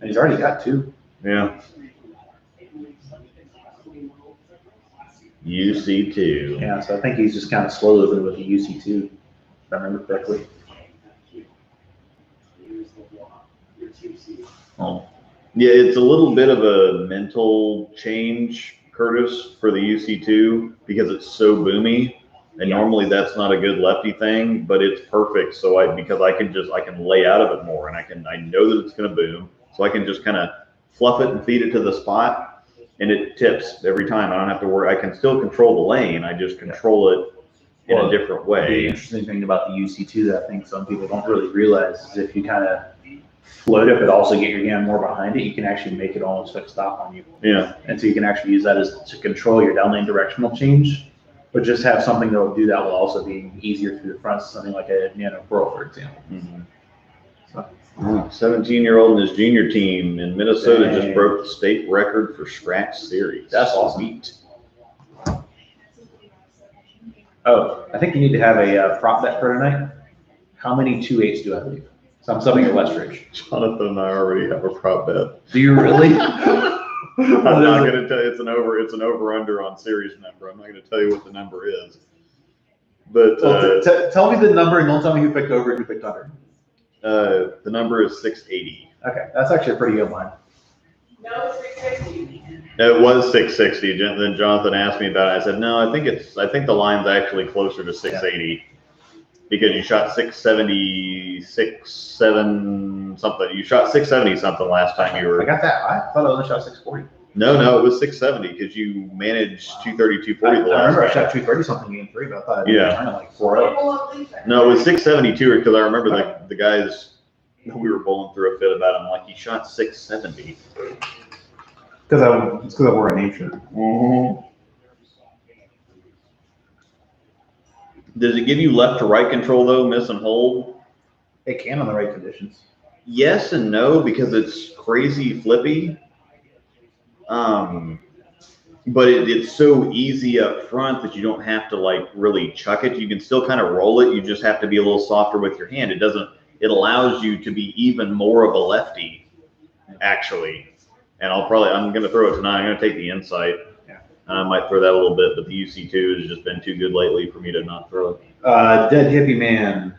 And he's already got 2. Yeah. UC2. Yeah, so I think he's just kind of slow moving with the UC2, if I remember correctly. Oh. Yeah, it's a little bit of a mental change, Curtis, for the UC2 because it's so boomy. And normally that's not a good lefty thing, but it's perfect. So because I can lay out of it more, and I know that it's going to boom, so I can just kind of fluff it and feed it to the spot, and it tips every time. I don't have to worry. I can still control the lane. I just control it in a different way. The interesting thing about the UC2 that I think some people don't really realize is if you kind of float it, but also get your hand more behind it, you can actually make it almost like stop on you. Yeah. And so you can actually use that to control your down lane directional change. But just have something that will do that while also being easier through the front, something like a Pearl, for example. Mm-hmm. So. 17-year-old in his junior team in Minnesota just broke the state record for scratch series. That's awesome. Oh, I think you need to have a prop bet for tonight. How many 2-8s do I leave? So I'm subbing at Westridge. Jonathan and I already have a prop bet. Do you really? I'm not going to tell you it's an over-under on series number. I'm not going to tell you what the number is. But tell me the number and don't tell me who picked over and who picked under. The number is 680. Okay, that's actually a pretty good line. No, it's 660. It was 660. Then Jonathan asked me about it. I said, no, I think the line's actually closer to 680 because you shot 670, 67 something. You shot 670 something last time you were. I got that. I thought I only shot 640. No, it was 670 because you managed 230, 240 the last. I remember time. I shot 230 something game 3, but I thought I was trying to like 4-0. No, it was 672 because I remember the guys we were bowling through a fit about him like he shot 670. Because I wore a name shirt. Mm-hmm. Does it give you left to right control though, miss and hold? It can on the right conditions. Yes and no because it's crazy flippy. But it's so easy up front that you don't have to like really chuck it. You can still kind of roll it. You just have to be a little softer with your hand. It allows you to be even more of a lefty, actually. And I'm going to throw it tonight. I'm going to take the Insight. Yeah. I might throw that a little bit, but the UC2 has just been too good lately for me to not throw it. Dead Hippie Man.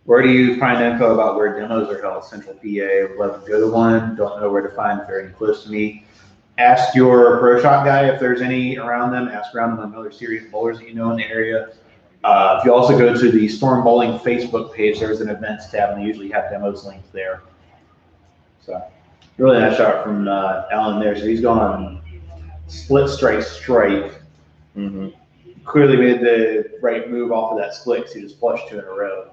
Where do you find info about where demos are held? Central PA. Would love to go to one. Don't know where to find if they're any close to me. Ask your pro shot guy if there's any around them. Ask around among other serious bowlers that you know in the area. If you also go to the Storm Bowling Facebook page, there's an events tab, and they usually have demos linked there. So, really nice shot from Alan there. So he's going split strike. Mm-hmm. Clearly made the right move off of that split because he just flushed 2 in a row.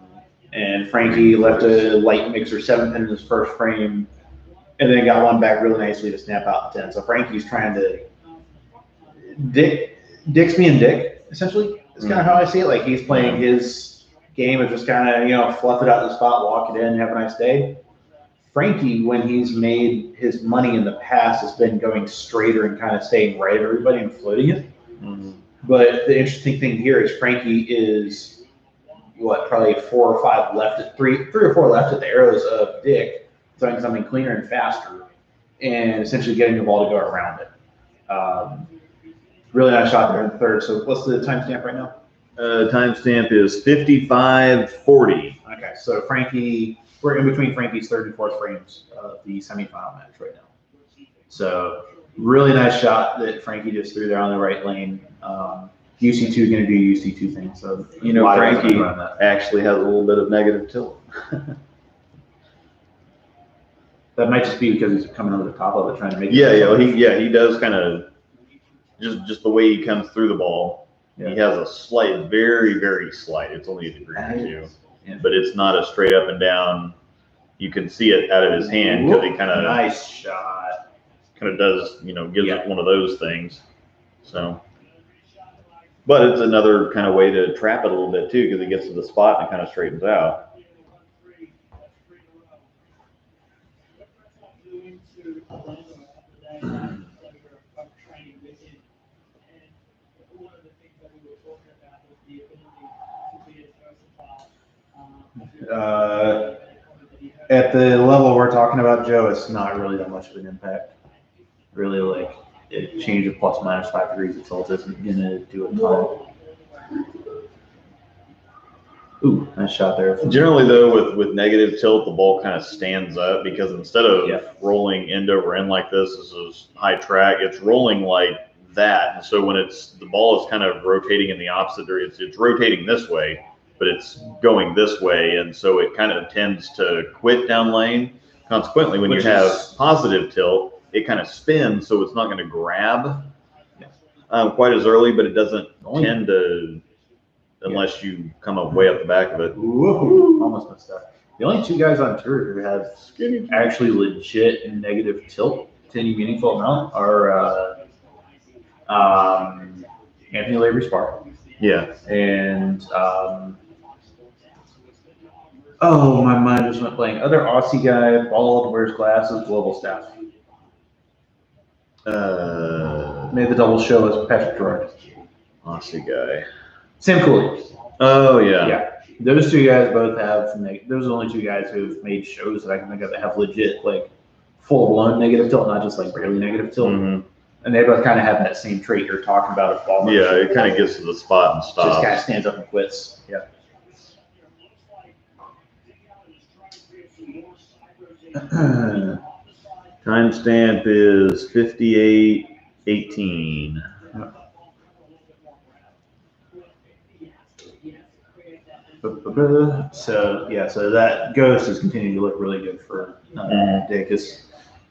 And Frankie left a light mixer 7-pin in his first frame, and then got one back really nicely to snap out the 10. So Frankie's trying to Dick's being Dick, essentially. It's kind of how I see it. Like he's playing his game of just kind of, fluff it out the spot, walk it in, have a nice day. Frankie, when he's made his money in the past, has been going straighter and kind of staying right of everybody and floating it. Mm-hmm. But the interesting thing here is Frankie is probably 4 or 5 left, 3 or 4 left at the arrows of Dick, throwing something cleaner and faster, and essentially getting the ball to go around it. Really nice shot there in the third. So what's the timestamp right now? Timestamp is 55:40. Okay, so Frankie, we're in between Frankie's third and fourth frames of the semifinal match right now. So really nice shot that Frankie just threw there on the right lane. UC2 is going to do a UC2 thing. So Frankie actually has a little bit of negative tilt. That might just be because he's coming over the top of it, trying to make. He does kind of just the way he comes through the ball. Yeah. He has a slight, very, very slight. It's only a degree or 2, but it's not a straight up and down you can see it out of his hand because he kind of nice shot. Kind of does, gives it one of those things. So, but it's another kind of way to trap it a little bit too, because it gets to the spot and it kind of straightens out. At the level we're talking about, Joe, it's not really that much of an impact. Really, like a change of plus minus 5 degrees of tilt isn't gonna do a ton. Ooh, nice shot there. Generally, though, with negative tilt, the ball kind of stands up because instead of rolling end over end like this is high track, it's rolling like that. And so when the ball is kind of rotating in the opposite direction, it's rotating this way, but it's going this way, and so it kind of tends to quit down lane. Consequently, when you have positive tilt, it kind of spins, so it's not going to grab quite as early, but it doesn't tend to, unless you come up way up the back of it. Whoa, almost messed up. The only 2 guys on tour who have actually legit and negative tilt to any meaningful amount are Anthony Lavery Spark. Yeah. And oh, my mind just went blank. Other Aussie guy, bald, wears glasses, global staff. Made the double show as Patrick Gerard. Aussie guy. Sam Cooley. Oh, yeah. Yeah. Those 2 guys both have, those are the only 2 guys who've made shows that I can think of that have legit, like, full-blown negative tilt, not just, like, barely negative tilt. Mm-hmm. And they both kind of have that same trait you're talking about. Of ball yeah, it kind of gets to the spot and stops. Just kind of stands up and quits. Yeah. Timestamp is 58:18. So yeah, so that ghost is continuing to look really good for Dick.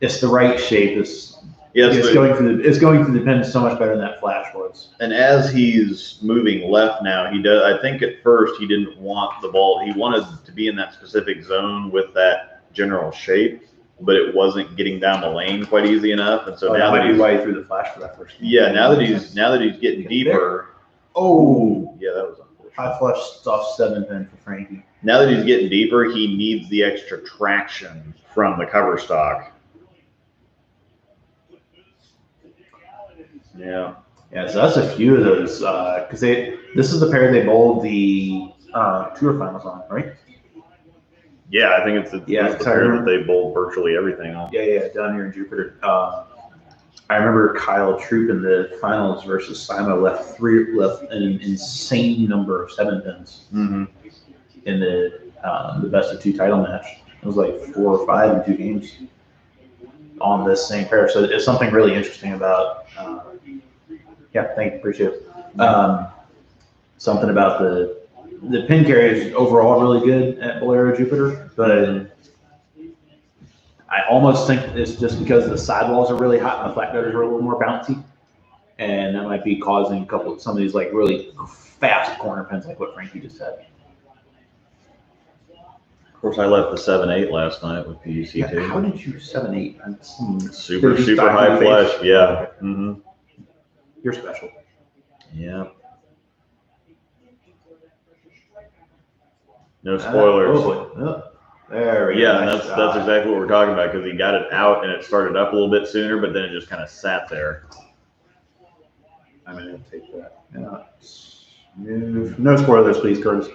It's the right shape. It's going through the pin so much better than that flash was. And as he's moving left now, he does. I think at first he didn't want the ball. He wanted to be in that specific zone with that general shape, but it wasn't getting down the lane quite easy enough. And so now that might be why he threw the flash for that first. Yeah, now that he's getting deeper. Oh, yeah, that was unfortunate. High flush stuff 7 pin for Frankie. Now that he's getting deeper, he needs the extra traction from the cover stock. Yeah. Yeah, so that's a few of those because this is the pair they bowled the tour finals on, right? Yeah, I think it's the pair that they bowled virtually everything on. Yeah, down here in Jupiter. I remember Kyle Troop in the finals versus Simo left an insane number of 7 pins in the best of 2 title match. It was like 4 or 5 in 2 games on this same pair. So it's something really interesting about. Yeah, thank you, appreciate it. Something about the pin carry is overall really good at Bolero Jupiter, but I almost think it's just because the sidewalls are really hot and the flat gutters are a little more bouncy, and that might be causing some of these like really fast corner pins like what Frankie just said. Of course, I left the 7-8 last night with PUC too. How did you 7-8? Super high flash. Yeah. Mm-hmm. You're special. Yeah. No spoilers. There we go. Yeah, that's exactly what we're talking about because he got it out and it started up a little bit sooner, but then it just kind of sat there. I'm going to take that. No spoilers, please, Curtis.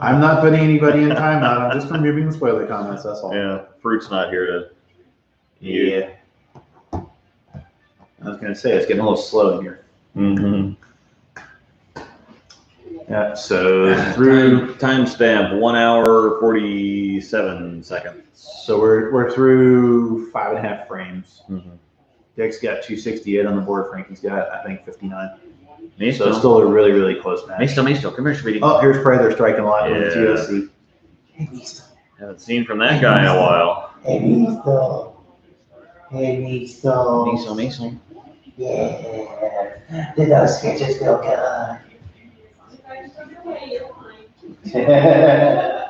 I'm not putting anybody in timeout. I'm just removing the spoiler comments. That's all. Yeah, Fruit's not here to. Yeah. I was going to say it's getting a little slow in here. Mm-hmm. Yeah. So through timestamp 1 hour 47 seconds. So we're through 5.5 frames. Mm-hmm. Dick's got 268 on the board. Frankie's got, I think, 59. Misto. So it's still a really, really close match. Misto, come here, sweetie. Oh, here's Prather striking a lot with the TOC. Hey, Misto. Haven't seen from that guy in a while. Hey, Misto. Hey, Misto. Misto. Yeah. Did those sketches feel good? Yeah.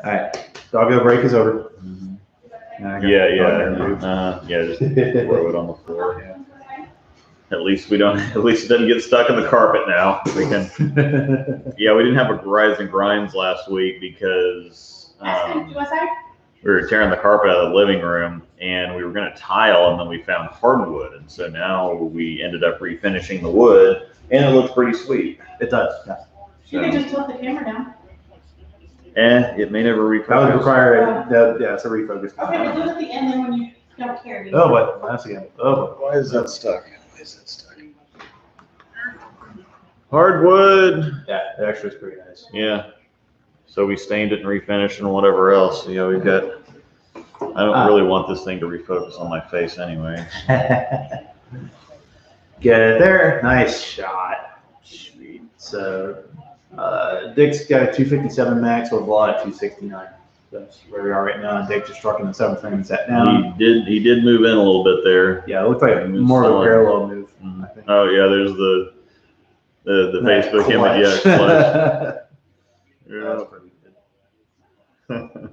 All right, doggo break is over. Now I got Yeah, doggo move. yeah, just throw it on the floor. At least we don't. At least it doesn't get stuck in the carpet now. We can. Yeah, we didn't have a rise and grinds last week because we were tearing the carpet out of the living room and we were going to tile, and then we found hardwood, and so now we ended up refinishing the wood, and it looks pretty sweet. It does. Yeah. You can just tilt the camera down. It may never refocus. That would require it's a refocus. Okay, but do it at the end then when you don't care anymore. Oh, what? That's again. Oh, Why is that stuck? Why is that stuck? Hardwood. yeah, it actually is pretty nice. Yeah. So we stained it and refinished and whatever else. So yeah, we've got. I don't really want this thing to refocus on my face anyway. Get it there. Nice shot. Sweet. So Dick's got a 257 max with a lot at 269. That's where we are right now. Dick just struck in the 7th frame and sat down. He did move in a little bit there. Yeah, it looked like more of a parallel move. I think. Oh yeah, there's the Facebook image. Yeah, clutch. That's pretty good.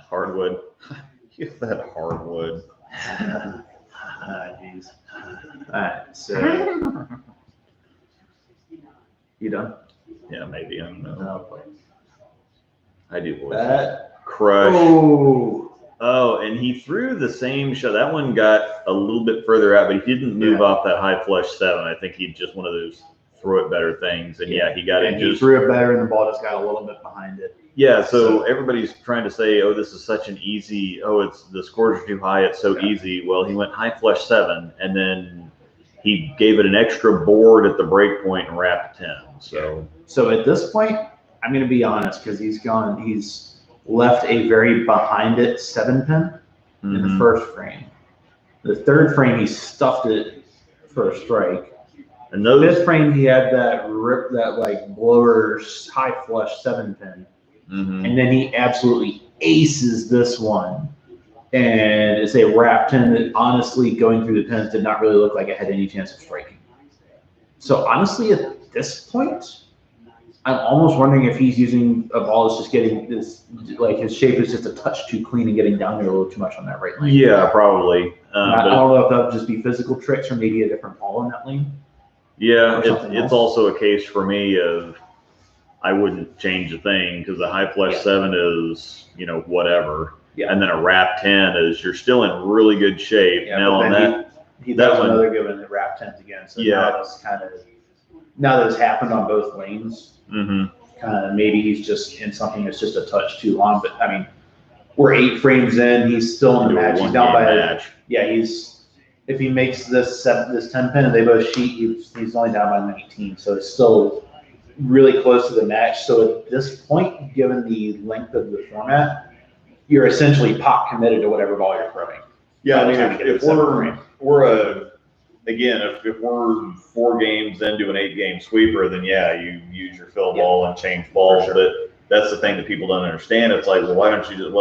Hardwood. Get that hardwood. Jeez. Alright, so you done? Yeah, maybe. I don't know. No. I do voice. That Crush. oh, And he threw the same shot. That one got a little bit further out, but he didn't move off that high flush 7. I think he just one of those throw it better things. And yeah, he got it. He threw it better, and the ball just got a little bit behind it. Yeah, so everybody's trying to say, oh, this is such an easy, it's the scores are too high, it's so easy. Well, he went high flush 7, and then he gave it an extra board at the break point and wrapped 10. So at this point, I'm going to be honest, because he's left a very behind it 7-pin in the first frame. The 3rd frame, he stuffed it for a strike. And This frame, he had that blower high flush 7-pin. And then he absolutely aces this one. And it's a wrap 10 that honestly, going through the pins, did not really look like it had any chance of striking. So honestly, at this point, I'm almost wondering if he's using a ball that's just getting this, like his shape is just a touch too clean and getting down there a little too much on that right lane. Yeah, probably. I don't know if that would just be physical tricks or maybe a different ball in that lane. Yeah, it's also a case for me of I wouldn't change a thing because the high flush 7 is, whatever. Yeah. And then a wrap 10 is you're still in really good shape. Yeah, now on that, he does another good one, the wrap 10s again. So now that it's happened on both lanes, kind of maybe he's just in something that's just a touch too long. But I mean, we're 8 frames in, he's still in the match. He's down by match. If he makes this 10-pin and they both sheet, he's only down by 19. So it's still really close to the match. So at this point, given the length of the format, you're essentially pop committed to whatever ball you're throwing. Yeah, I mean, if we're 4 games into an 8-game sweeper, then yeah, you use your fill ball and change balls. Sure. But that's the thing that people don't understand. It's like, well, why don't you just,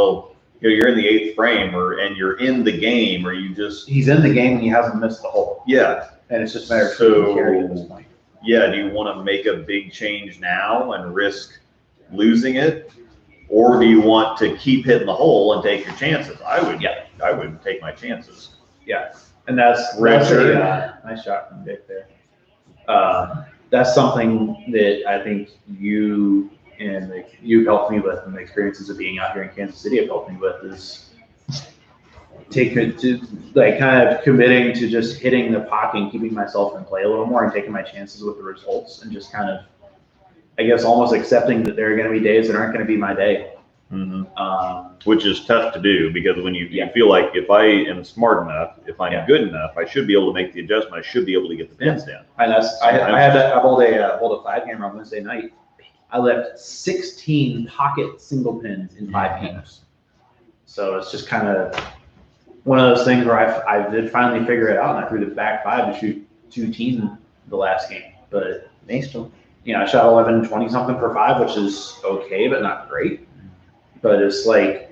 you're in the 8th frame and you're in the game, or you just. He's in the game and he hasn't missed the hole. Yeah. And it's just a matter of carry at this point. Yeah, do you want to make a big change now and risk losing it? Or do you want to keep hitting the hole and take your chances? I would take my chances. Yeah. And that's a nice shot from Dick there. That's something that I think you've helped me with, and the experiences of being out here in Kansas City have helped me with, is kind of committing to just hitting the pocket and keeping myself in play a little more and taking my chances with the results, and just kind of, I guess, almost accepting that there are going to be days that aren't going to be my day. Which is tough to do, because when you feel like if I am smart enough, if I'm good enough, I should be able to make the adjustment. I should be able to get the pins down. And I bowled a 5-gamer on Wednesday night. I left 16 pocket single pins in 5 games. So it's just kind of one of those things where I did finally figure it out, and I threw the back 5 to shoot 2 team the last game. But Nice one. I shot 11, 20 something per 5, which is okay, but not great. But it's like,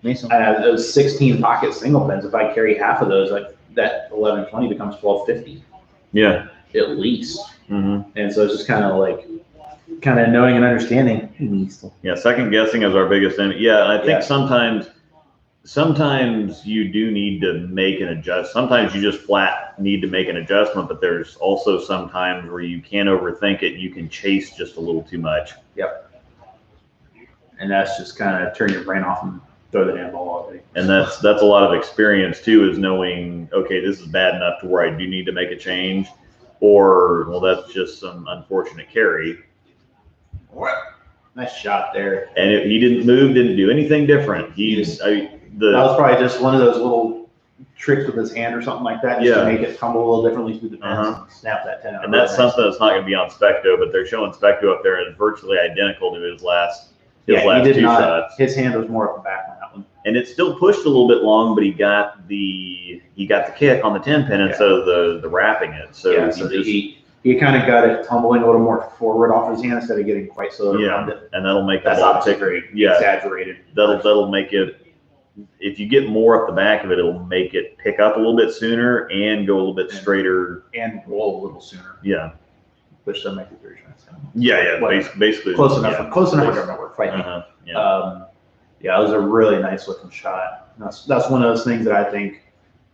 Nice one. I have those 16 pocket single pins. If I carry half of those, like that 11, 20 becomes 1250 Yeah. at least. Mm-hmm. And so it's just kind of like, knowing and understanding. Yeah. Second guessing is our biggest enemy. Yeah. I think Yeah. sometimes you do need to make an adjust. Sometimes you just flat need to make an adjustment, but there's also some times where you can't overthink it. You can chase just a little too much. Yep. And that's just kind of turn your brain off and throw the damn ball all day. And that's a lot of experience too, is knowing, okay, this is bad enough to where I do need to make a change, or, well, that's just some unfortunate carry. Nice shot there. And if he didn't move, didn't do anything different. That was probably just one of those little tricks with his hand or something like that, just to make it tumble a little differently through the fence and snap that 10 out. And that's something that's not going to be on Specto, but they're showing Specto up there as virtually identical to his last he did two not, shots. His hand was more up the back on that one. And it still pushed a little bit long, but he got the kick on the 10 pin instead of the wrapping it. So he kind of got it tumbling a little more forward off his hand instead of getting quite so around it. And that'll make that's obviously very exaggerated. That'll make it. If you get more up the back of it, it'll make it pick up a little bit sooner and go a little bit straighter and roll a little sooner. Yeah. Which doesn't make it very nice. Yeah. Basically. Close enough. Yeah. Close enough. We're fighting. Yeah. It was a really nice looking shot. That's one of those things that I think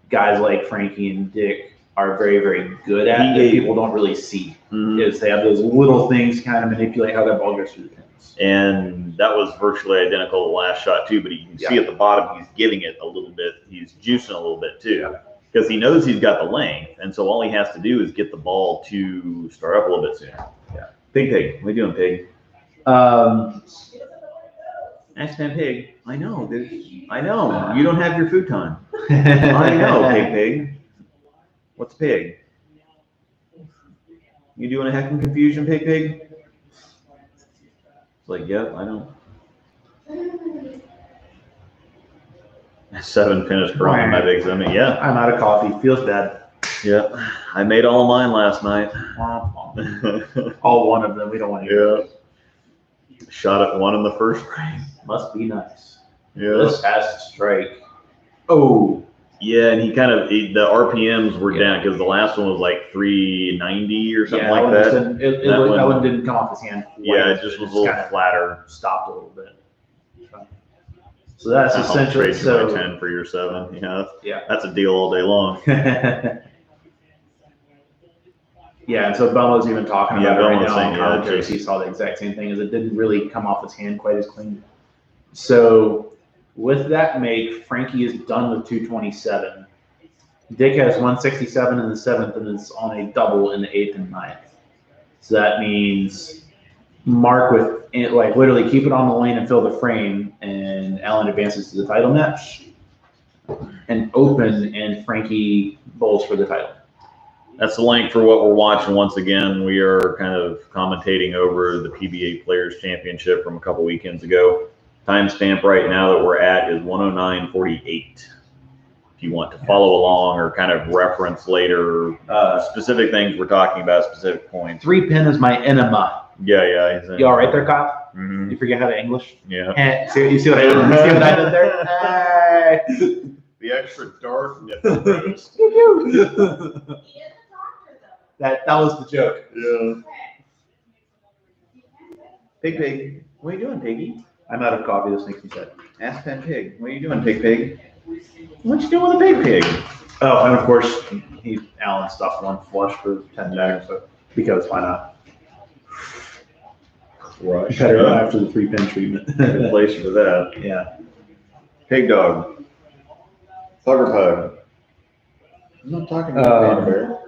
guys like Frankie and Dick are very, very good at that people don't really see. Mm-hmm. Is they have those little things to kind of manipulate how that ball goes through the pins. And that was virtually identical to the last shot too, but you can see at the bottom he's giving it a little bit. He's juicing a little bit too, because he knows he's got the length, and so all he has to do is get the ball to start up a little bit sooner. Yeah. Pig, what are you doing, Pig? Ask that Pig. I know. I know. You don't have your futon. I know, Pig. What's Pig? You doing a heckin' confusion, Pig? It's like, yep, I know. 7 pin is crying, my big limit. Yeah. I'm out of coffee. Feels bad. Yeah. I made all of mine last night. All one of them. We don't want to. Yeah. Shot at 1 in the first frame. Must be nice. Yeah. This has to strike. Oh. Yeah, and the RPMs were down because the last one was like 390 or something like that. That one didn't come off his hand. Yeah, it just was a little flatter. Stopped a little bit. So that's essentially. Trade you my 10 for your 7. Yeah. That's a deal all day long. Yeah, and so Belmo's even talking about it right now on commentary. Yeah, he saw the exact same thing, as it didn't really come off his hand quite as clean. So with that make, Frankie is done with 227. Dick has 167 in the 7th and is on a double in the 8th and 9th. So that means Mark with literally keep it on the lane and fill the frame, and Allen advances to the title match, and open, and Frankie bowls for the title. That's the link for what we're watching. Once again, we are kind of commentating over the PBA Players Championship from a couple weekends ago. Timestamp right now that we're at is 109:48. If you want to follow along or kind of reference later specific things we're talking about, specific points. 3-pin is my enema. Yeah. You all right there, Kyle? Mm-hmm. You forget how to English? Yeah. You see what I did? See what I did there? Hey. The extra dark. That was the joke. Yeah. Pig. What are you doing, Piggy? I'm out of coffee. This makes me sad. Ask that Pig. What are you doing, Pig? What you doing with a pig? Oh, and of course, Alan stuffed one flush for 10 bags, so because why not? Crush. Better after the 3-pin treatment. Good place for that. Yeah. Pig dog. Thugger pug. I'm not talking about Panda Bear.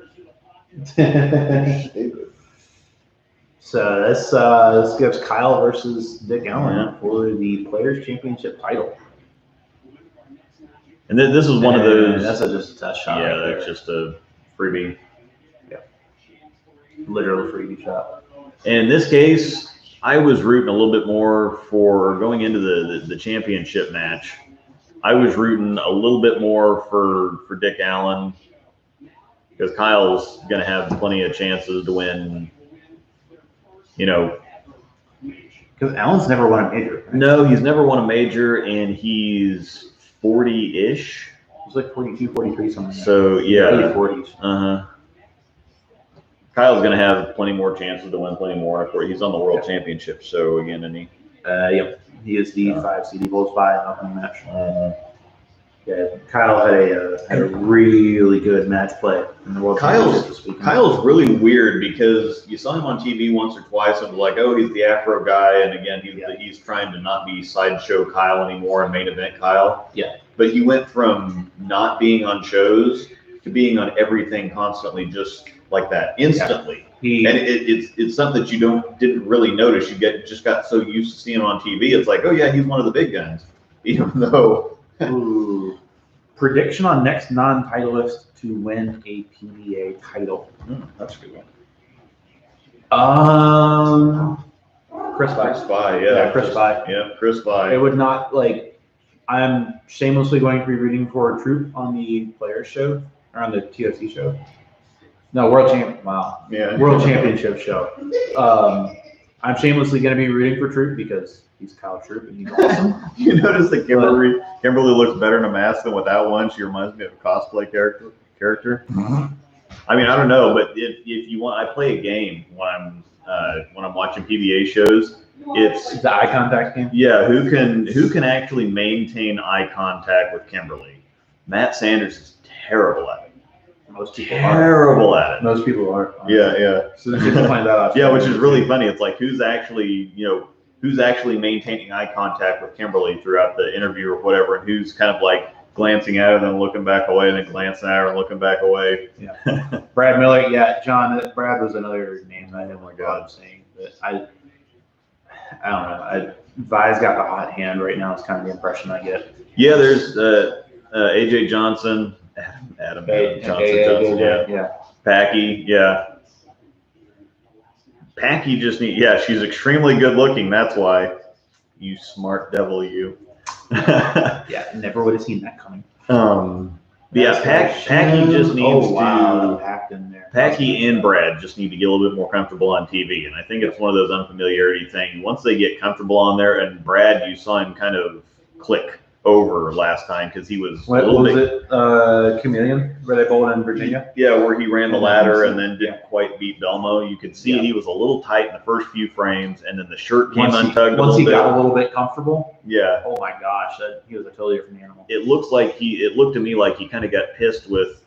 So this gives Kyle versus Dick Allen for the Players Championship title. And this is one of those. That's just a test shot. Yeah, that's just a freebie. Yeah. Literal freebie shot. And in this case, I was rooting a little bit more for going into the championship match. I was rooting a little bit more for Dick Allen. because Kyle's going to have plenty of chances to win. You know, Because Allen's never won a major. Right? no, he's never won a major, and he's 40-ish. He's like 42, 43, something like that. So yeah, Early 40s. Kyle's going to have plenty more chances to win, plenty more. He's on the world championship. So again, and he. Yep. He is the 5 seed. He blows by in opening match. Yeah, Kyle had a really good match play in the World Championship this weekend. Kyle's really weird because you saw him on TV once or twice and was like, oh, he's the Afro guy, and again, he's trying to not be sideshow Kyle anymore and main event Kyle. Yeah. But he went from not being on shows to being on everything constantly, just like that, instantly. Yeah. And it's something that you didn't really notice. You just got so used to seeing him on TV. It's like, oh yeah, he's one of the big guns, even though. Ooh. Prediction on next non-titleist to win a PBA title. That's a good one. Chris Vi. Chris Vi, yeah. Chris Vi. Yeah, Chris Vi. It would not I'm shamelessly going to be rooting for a Troop on the Players show or on the TOC show. No, World Championship show. I'm shamelessly going to be rooting for Troop because he's Kyle Troop and he's awesome. You notice that Kimberly looks better in a mask than without one. She reminds me of a cosplay character. Mm-hmm. I mean, I don't know, but if you want, I play a game when I'm watching PBA shows. It's the eye contact game. Yeah, who can actually maintain eye contact with Kimberly? Matt Sanders is terrible at it. Most people are. Most people are. Yeah. So then people find that out. Yeah, which is really funny. It's like who's actually maintaining eye contact with Kimberly throughout the interview or whatever, and who's kind of like glancing at her, then looking back away, and then glancing at her and looking back away. Yeah. Brad Miller. Yeah, John. Brad was another name I had more God saying, but I don't know. Vi's got the hot hand right now. It's kind of the impression I get. Yeah, there's AJ Johnson, Adam Johnson, yeah. Packy, yeah. Packy just she's extremely good looking. That's why. You smart devil, you. Yeah, never would have seen that coming. Packy just needs to. Packed in there. Packy and Brad just need to get a little bit more comfortable on TV, and I think it's one of those unfamiliarity things. Once they get comfortable on there, and Brad, you saw him kind of click over last time because he was Chameleon, where they bowled in Virginia? Yeah, where he ran the ladder and then didn't quite beat Belmo. You could see he was a little tight in the first few frames, and then the shirt came untugged once he got a little bit comfortable. Yeah. Oh my gosh, he was a totally different animal. It looked to me like he kind of got pissed with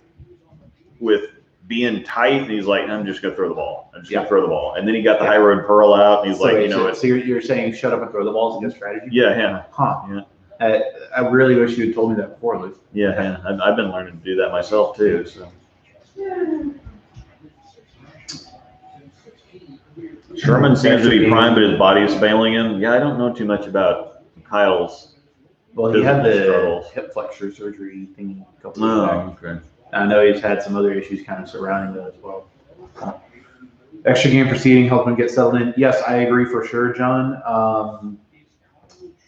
being tight, and he's like, I'm just gonna throw the ball. Gonna throw the ball. And then he got the high road pearl out, and he's so you're saying shut up and throw the balls is a good strategy? Yeah. Huh. Yeah. I really wish you had told me that before, Luke. Yeah. I've been learning to do that myself too. So. Sherman seems to be primed, but his body is failing him. Yeah, I don't know too much about Kyle's. Well, he had the struggles. hip flexor surgery thing a couple of years back. Okay. I know he's had some other issues kind of surrounding that as well. Extra game proceeding helped him get settled in. Yes, I agree for sure, John.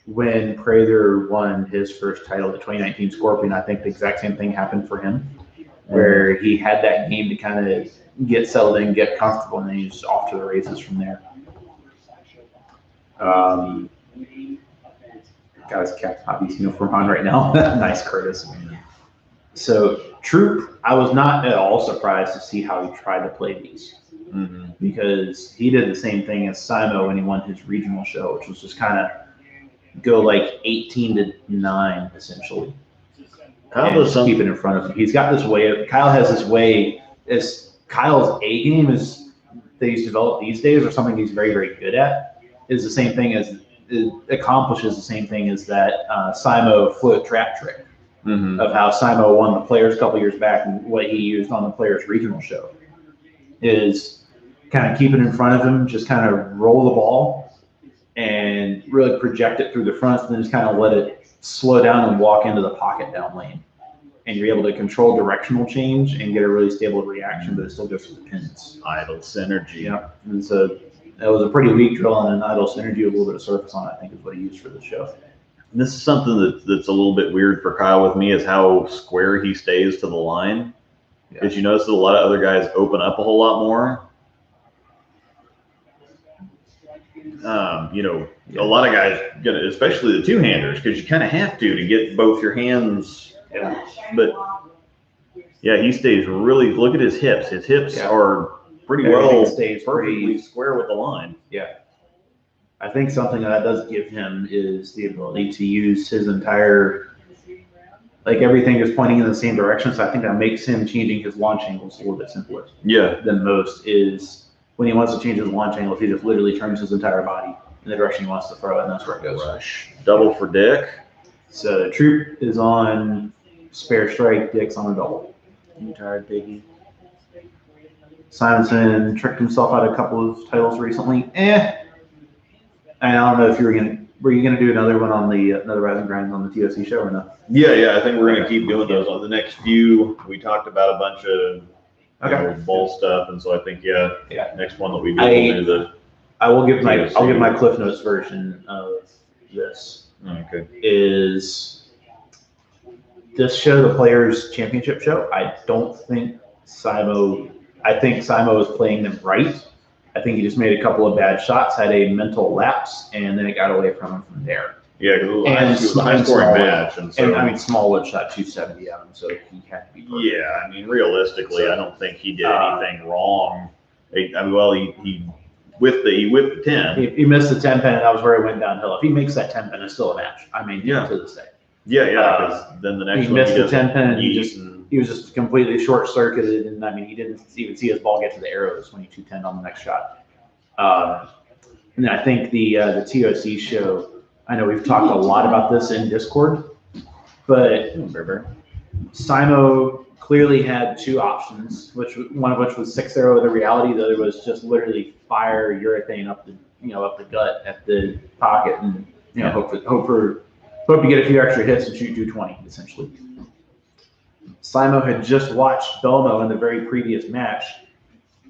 When Prather won his first title, the 2019 Scorpion, I think the exact same thing happened for him, where he had that game to kind of get settled in, get comfortable, and then he's off to the races from there. Got his Captain Hobbies uniform on right now. Nice, Curtis. So, Troop, I was not at all surprised to see how he tried to play these. Mm-hmm. Because he did the same thing as Simo when he won his regional show, which was just kind of go like 18-9 essentially. Kyle does keep it in front of him. He's got this way. Kyle has this way. As Kyle's A game is that he's developed these days, or something he's very, very good at, is the same thing as it accomplishes the same thing as that Simo float trap trick of how Simo won the Players a couple years back, and what he used on the Players regional show is kind of keep it in front of him, just kind of roll the ball and really project it through the front, and then just kind of let it slow down and walk into the pocket down lane. And you're able to control directional change and get a really stable reaction, but it still goes to the pins. Idle synergy. Yeah. And so that was a pretty weak drill, and an idle synergy, a little bit of surface on it, I think is what he used for the show. And this is something that's a little bit weird for Kyle with me, is how square he stays to the line. Yeah. Did you notice that a lot of other guys open up a whole lot more? A lot of guys, especially the two-handers, because you kind of have to get both your hands. Yeah. But yeah, he stays really. Look at his hips. His hips Yeah. are pretty Everything well stays perfectly pretty- square with the line. Yeah. I think something that does give him is the ability to use his entire, like everything is pointing in the same direction. So I think that makes him changing his launch angles a little bit simpler Yeah. than most. Is when he wants to change his launch angles, he just literally turns his entire body in the direction he wants to throw it, and that's where it goes. Rush. Double for Dick. So Troop is on spare strike, Dick's on a double. You tired, Piggy? Simonson tricked himself out of a couple of titles recently. I don't know if were you gonna do another one on the another Rising Grind on the TOC show or not? Yeah. I think we're gonna keep doing those. On the next few, we talked about a bunch of bowl stuff, and so I think Yeah. next one that we do, we'll do the. I'll give my Cliff Notes version of this. Okay. Is this show the Players Championship show? I don't think Simo. I think Simo is playing them right. I think he just made a couple of bad shots, had a mental lapse, and then it got away from him from there. Yeah, because it was a high scoring match, and so. And I mean, Smallwood shot 270 at him, so he had to be perfect. Yeah, I mean, realistically, I don't think he did anything wrong. He whipped the 10. He missed the 10 pin, and that was where it went downhill. If he makes that 10 pin, it's still a match. I mean, Yeah. to this day. Yeah, because then the next He one missed the does 10 pin, and eat he was just completely short circuited, and I mean, he didn't even see his ball get to the arrows when he 210 on the next shot. And I think the TOC show, I know we've talked a lot about this in Discord, but Simo clearly had two options, one of which was 6-0 with a reality, the other was just literally fire urethane up the gut at the pocket, and hope to get a few extra hits and shoot 220 essentially. Simo had just watched Belmo in the very previous match,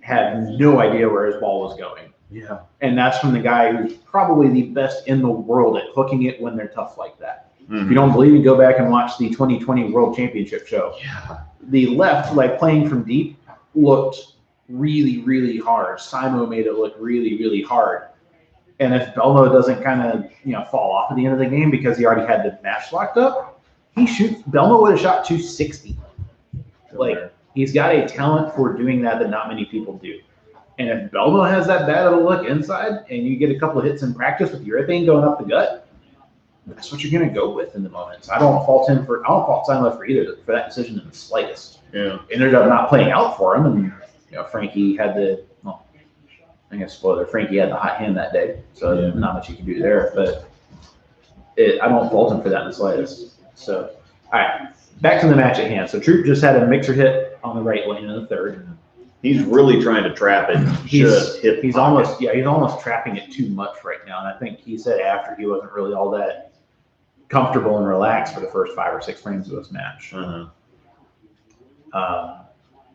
had no idea where his ball was going. Yeah. And that's from the guy who's probably the best in the world at hooking it when they're tough like that. Mm-hmm. If you don't believe me, go back and watch the 2020 World Championship show. Yeah. The left, like playing from deep, looked really, really hard. Simo made it look really, really hard. And if Belmo doesn't kind of fall off at the end of the game because he already had the match locked up, Belmo would have shot 260. Like, he's got a talent for doing that not many people do. And if Belmo has that bad of a look inside and you get a couple of hits in practice with urethane going up the gut, that's what you're going to go with in the moment. So I don't fault Simo for either, for that decision in the slightest. Yeah. It ended up not playing out for him. And, Frankie had Frankie had the hot hand that day. So not much you can do there. But I don't fault him for that in the slightest. So, all right, back to the match at hand. So Troop just had a mixer hit on the right lane in the third. He's really trying to trap it. He's almost trapping it too much right now. And I think he said after he wasn't really all that comfortable and relaxed for the first 5 or 6 frames of this match.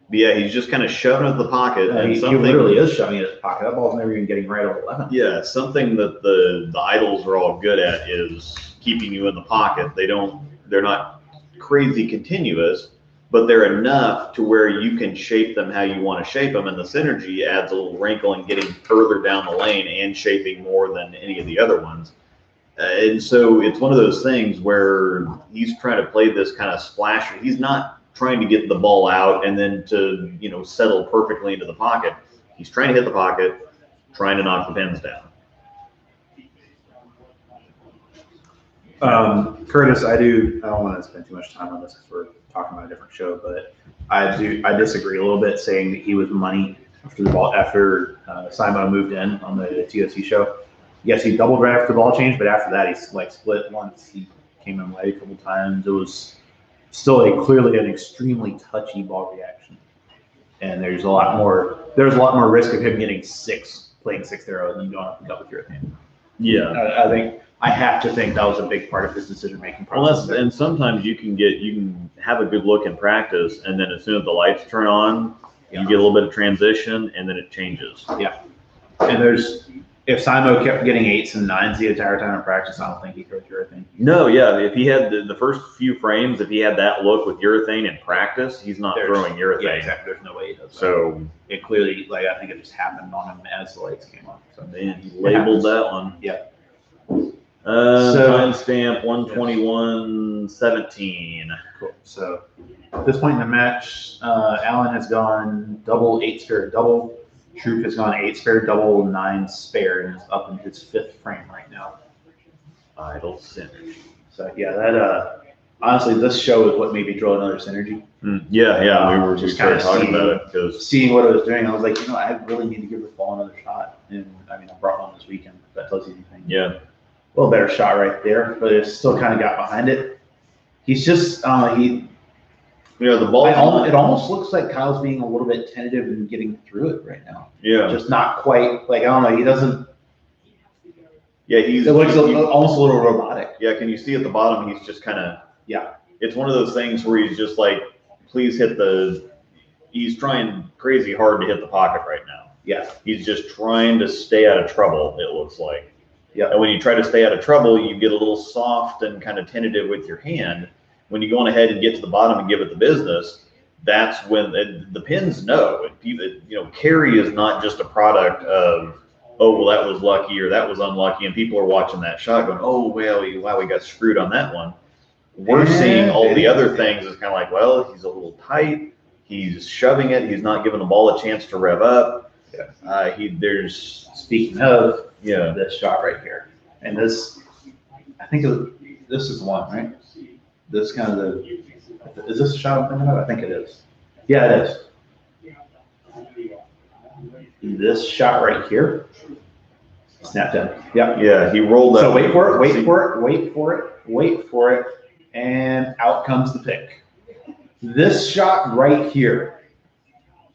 But yeah, he's just kind of shoving it in the pocket. He literally is shoving it in the pocket. That ball's never even getting right over 11. Yeah, something that the idols are all good at is keeping you in the pocket. They're not crazy continuous, but they're enough to where you can shape them how you want to shape them, and the synergy adds a little wrinkle in getting further down the lane and shaping more than any of the other ones. And so it's one of those things where he's trying to play this kind of splasher. He's not trying to get the ball out and then to settle perfectly into the pocket. He's trying to hit the pocket, trying to knock the pins down. Curtis, I don't want to spend too much time on this because we're talking about a different show, but I disagree a little bit saying that he was money after Simo moved in on the TOC show. Yes, he doubled right after the ball change, but after that he split once. He came in late a couple times. It was still clearly an extremely touchy ball reaction, and there's a lot more risk of him getting playing 6-0 than going up the gut with your hand. Yeah, I have to think that was a big part of his decision-making process. And sometimes you can have a good look in practice, and then as soon as the lights turn on, you get a little bit of transition, and then it changes. Yeah, and if Simo kept getting 8s and 9s the entire time in practice, I don't think he'd throw urethane. No, yeah. If he had the first few frames, if he had that look with urethane in practice, he's not throwing urethane. Yeah, exactly. There's no way he does that. So it clearly, like, I think it just happened on him as the lights came on. So man, he labeled that one. Yeah. Timestamp 121:17. Cool. So at this point in the match, Allen has gone double 8 spare double. Troop has gone 8 spare double, 9 spare, and is up in his 5th frame right now. Idle synergy. So yeah, that honestly, this show is what made me draw another synergy. Yeah. We were Just just kind kinda of talking seeing- about it because Seeing what it was doing, I was like, I really need to give this ball another shot. And I mean, I brought one this weekend. If that tells you anything. yeah, A little better shot right there, but it still kind of got behind it. He's just the ball. it almost looks like Kyle's being a little bit tentative and getting through it right now. Yeah, Just not quite, like, I don't know, he doesn't, yeah. it looks almost a little robotic. Yeah, can you see at the bottom? He's just kind of. Yeah. It's one of those things where he's just like, please hit he's trying crazy hard to hit the pocket right now. Yeah. He's just trying to stay out of trouble, it looks like. Yeah. And when you try to stay out of trouble, you get a little soft and kind of tentative with your hand. When you go on ahead and get to the bottom and give it the business, that's when the pins know. Carry is not just a product of, oh, well, that was lucky or that was unlucky, and people are watching that shot going, oh, well, we got screwed on that one. We're seeing all the other things as kind of like, well, he's a little tight, he's shoving it, he's not giving the ball a chance to rev up. Yeah. Speaking of, yeah, this shot right here, and this, I think this is the one, right? This kind of is this the shot I'm thinking of? I think it is. Yeah, it is. This shot right here, snapped in. Yep. Yeah, he rolled that. So wait for it, and out comes the pick. This shot right here,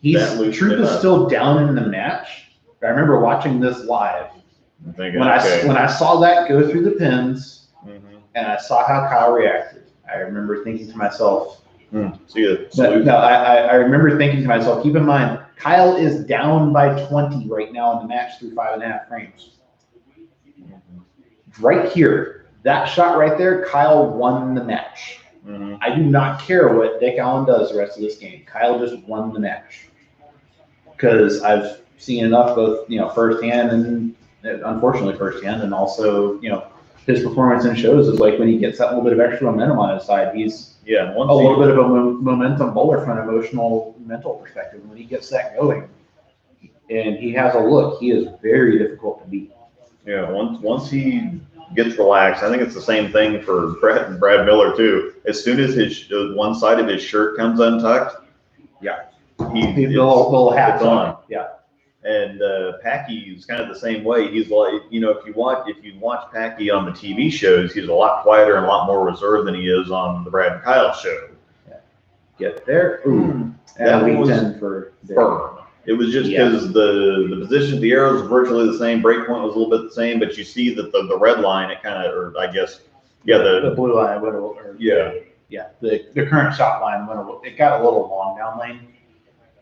Troop is still down in the match. I remember watching this live. When I saw that go through the pins, and I saw how Kyle reacted, I remember thinking to myself, I remember thinking to myself, keep in mind, Kyle is down by 20 right now in the match through 5.5 frames. Right here, that shot right there, Kyle won the match. I do not care what Dick Allen does the rest of this game. Kyle just won the match. Because I've seen enough, both firsthand and unfortunately firsthand, and also his performance in shows is like when he gets that little bit of extra momentum on his side, he's a little bit of a momentum bowler from an mental perspective. When he gets that going, and he has a look, he is very difficult to beat. Yeah, once he gets relaxed, I think it's the same thing for Brad Miller too. As soon as his one side of his shirt comes untucked, little hat's on. Yeah. And Packy is kind of the same way. He's like, if you watch Packy on the TV shows, he's a lot quieter and a lot more reserved than he is on the Brad and Kyle show. Yeah. Get there. Ooh. That was was for firm. It was just because the position of the arrows was virtually the same. Break point was a little bit the same, but you see that the red line, it kind of, or I guess, the blue line went the current shot line it got a little long down lane.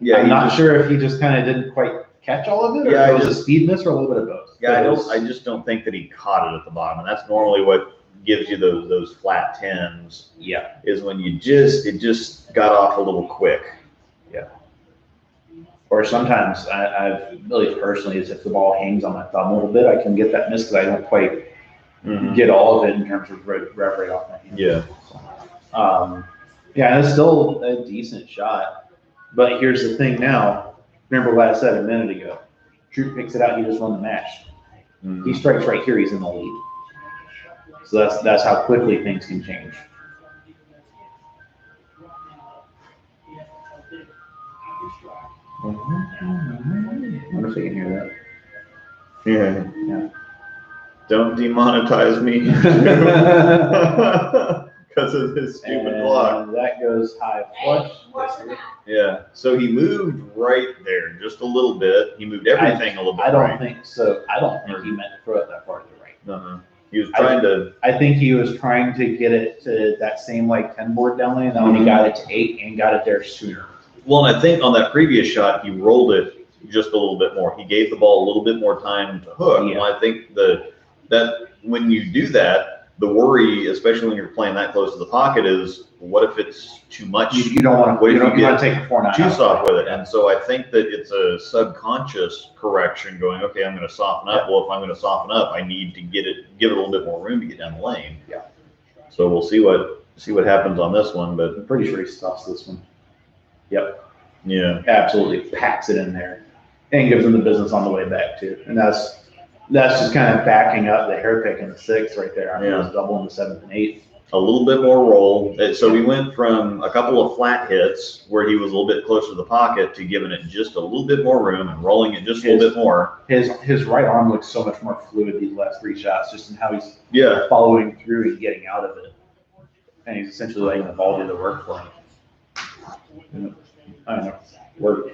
Yeah, I'm not sure if he just kind of didn't quite catch all of it, or if it was a speed miss, or a little bit of both. Yeah, I just don't think that he caught it at the bottom, and that's normally what gives you those flat 10s. Yeah, is when it just got off a little quick. Yeah. Or sometimes I've really personally, is if the ball hangs on my thumb a little bit, I can get that miss because I don't quite get all of it in terms of rev right off my hand. Yeah. It's still a decent shot. But here's the thing now. Remember what I said a minute ago. Troop picks it out, he just won the match. He strikes right here, he's in the lead. So that's how quickly things can change. I wonder if they can hear that. Yeah. Don't demonetize me because of this stupid block. That goes high flush. Yeah. So he moved right there just a little bit. He moved everything a little bit. I don't think so. I don't think he meant to throw it that far to the right. He was trying to. I think he was trying to get it to that same 10 board down lane, and then when he got it to 8 and got it there sooner. Well, and I think on that previous shot, he rolled it just a little bit more. He gave the ball a little bit more time to hook. Yeah. Well, I think that when you do that, the worry, especially when you're playing that close to the pocket, is what if it's too much? You don't want to. What if You don't you want get to take a 4-9 too soft with it? Yeah. And so I think that it's a subconscious correction going, okay, I'm going to soften up. Yeah. Well, if I'm going to soften up, I need to give it a little bit more room to get down the lane. Yeah. So we'll see what happens on this one, but I'm pretty sure he stuffs this one. Yep. yeah. Absolutely packs it in there and gives him the business on the way back too. And that's just kind of backing up the hair pick in the 6th right there. I mean, it was double in the 7th and 8th. A little bit more roll. So we went from a couple of flat hits where he was a little bit closer to the pocket to giving it just a little bit more room and rolling it just a little bit more. His right arm looks so much more fluid these last 3 shots, just in how he's following through and getting out of it. And he's essentially letting the ball do the work for him. I don't know. Work.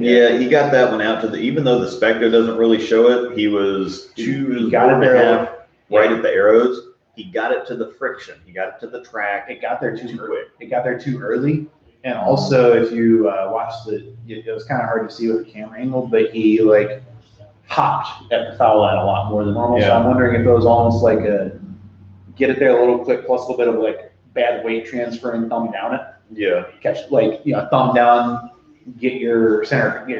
Yeah, he got that one out to even though the specto doesn't really show it, he was He got it there right at the arrows. He got it to the friction. He got it to the track. It got there too quick. It got there too early. And also, if you watched it was kind of hard to see with the camera angle, but he like hopped at the foul line a lot more than normal. So I'm wondering if it was almost like a get it there a little quick plus a little bit of like bad weight transfer and thumb down it. Yeah. Catch thumb down, get your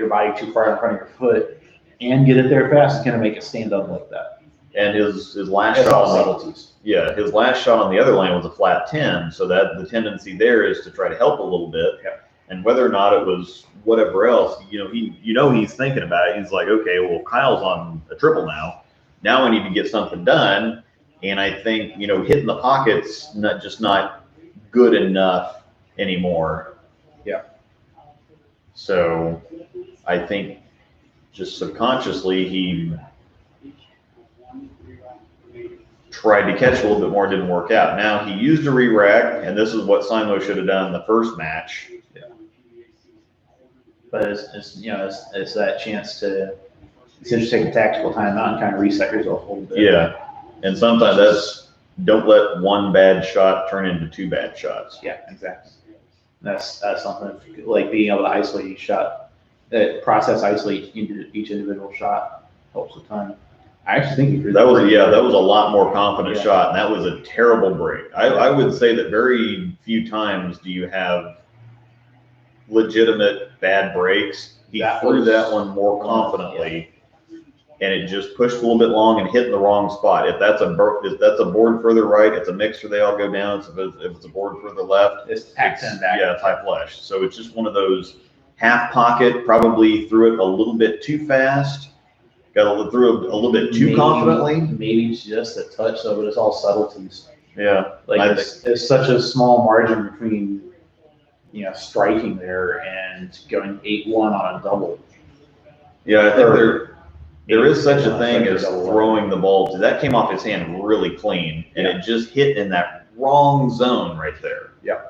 body too far in front of your foot, and get it there fast. It's gonna make it stand up like that. And his last shot, subtleties. Yeah, his last shot on the other lane was a flat 10, so that the tendency there is to try to help a little bit. Yeah. And whether or not it was whatever else, he's thinking about it. He's like, okay, well, Kyle's on a triple now. Now I need to get something done. And I think, hitting the pocket's not good enough anymore. Yeah. So I think just subconsciously he tried to catch a little bit more, didn't work out. Now he used a re-rack, and this is what Simo should have done in the first match. Yeah. But it's that chance to just take a tactical timeout and kind of reset yourself a little bit. Yeah. And sometimes don't let one bad shot turn into 2 bad shots. Yeah, exactly. That's something like being able to isolate each shot, isolate each individual shot helps a ton. I actually think he threw that was a lot more confident shot, and that was a terrible break. I would say that very few times do you have legitimate bad breaks. He threw that one more confidently, and it just pushed a little bit long and hit in the wrong spot. If that's a board further right, it's a mixer, they all go down. So if it's a board further left, it's back. Yeah, it's high flush. So it's just one of those half pocket, probably threw it a little bit too fast. Threw a little bit too confidently. Maybe just a touch, but it's all subtleties. Yeah. It's such a small margin between, striking there and going 8-1 on a double. Yeah, I think there is such a thing as throwing the ball. That came off his hand really clean, and it just hit in that wrong zone right there. Yeah.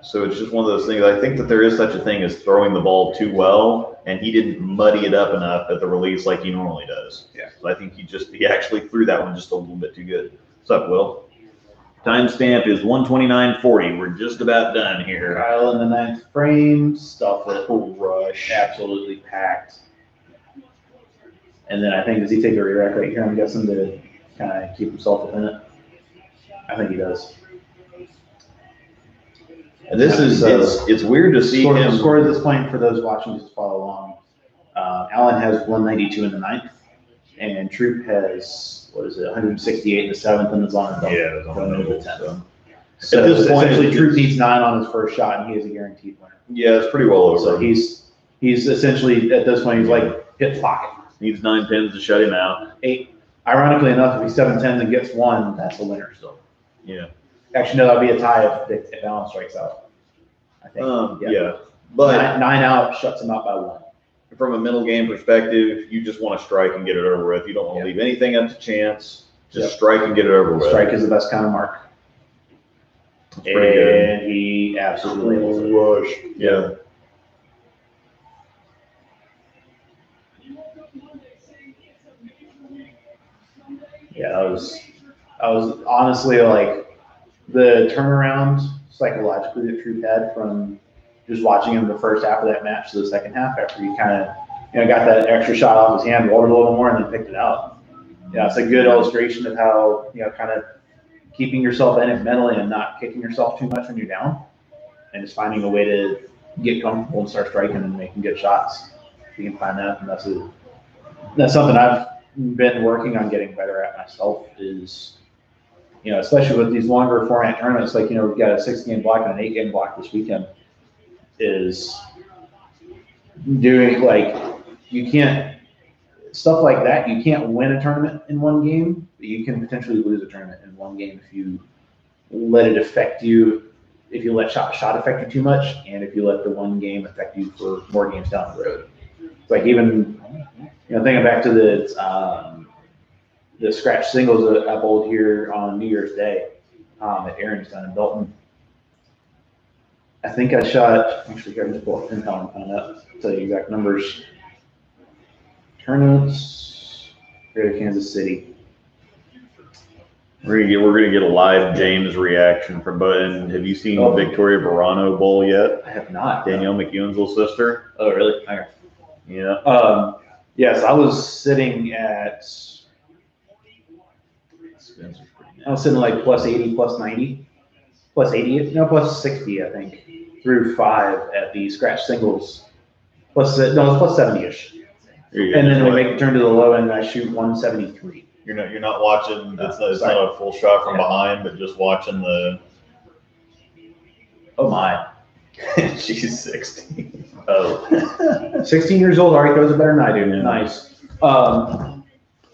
So it's just one of those things. I think that there is such a thing as throwing the ball too well, and he didn't muddy it up enough at the release like he normally does. Yeah. So I think he actually threw that one just a little bit too good. What's up, Will? Timestamp is 1:29:40. We're just about done here. Kyle in the 9th frame, stuff it. Rush. Absolutely packed. And then I think, does he take a re-rack right here, I'm guessing, to kind of keep himself within it? I think he does. And this is, it's weird to see him. Score at this point, for those watching, just follow along. Allen has 192 in the 9th, and Troop has, 168 in the 7th, and is on a double. Yeah, it was on a double. 10th. So at this point, essentially, Troop needs 9 on his first shot, and he is a guaranteed winner. Yeah, it's pretty well over. So he's essentially, at this point, he's like, hit pocket. Needs 9 pins to shut him out. 8. Ironically enough, if he 7-10s and gets 1, that's a winner still. Yeah. Actually, no, that'd be a tie if Allen strikes out. I think. Yeah. But 9 out shuts him out by 1. From a mental game perspective, you just want to strike and get it over with. You don't want to leave anything up to chance. Just strike and get it over with. Strike is the best kind of mark. That's pretty good. And he absolutely rush. Yeah. Yeah, that was I was honestly like the turnaround psychologically that Troop had from just watching him the first half of that match to the second half after he kind of got that extra shot off his hand, rolled it a little more, and then picked it out. Yeah, it's a good illustration of how kind of keeping yourself in it mentally and not kicking yourself too much when you're down, and just finding a way to get comfortable and start striking and making good shots. If you can find that, and that's something I've been working on getting better at myself. Is especially with these longer format tournaments, like we've got a 6-game block and an 8-game block this weekend. Is doing like you can't stuff like that. You can't win a tournament in one game, but you can potentially lose a tournament in one game if you let it affect you. If you let shot affect you too much, and if you let the one game affect you for more games down the road. It's like even thinking back to the scratch singles that I bowled here on New Year's Day at Aaron's down in Belton. I think I shot, actually here, just pull up pin pal and find out, tell you exact numbers. Tournaments, Greater Kansas City. We're gonna get a live James reaction from Button. Have you seen Victoria Verano bowl yet? I have not. Danielle McEwen's little sister. Oh, really? Okay. Yeah. Yes, I was sitting at. I was sitting like plus 80, plus 90, plus 80, plus 60, I think, through 5 at the scratch singles. It's plus 70-ish. And then we make a turn to the low end, and I shoot 173. You're not watching. It's not a full shot from behind, but just watching the. Oh my! She's 16. Oh, 16 years old, already throws it better than I do. Nice.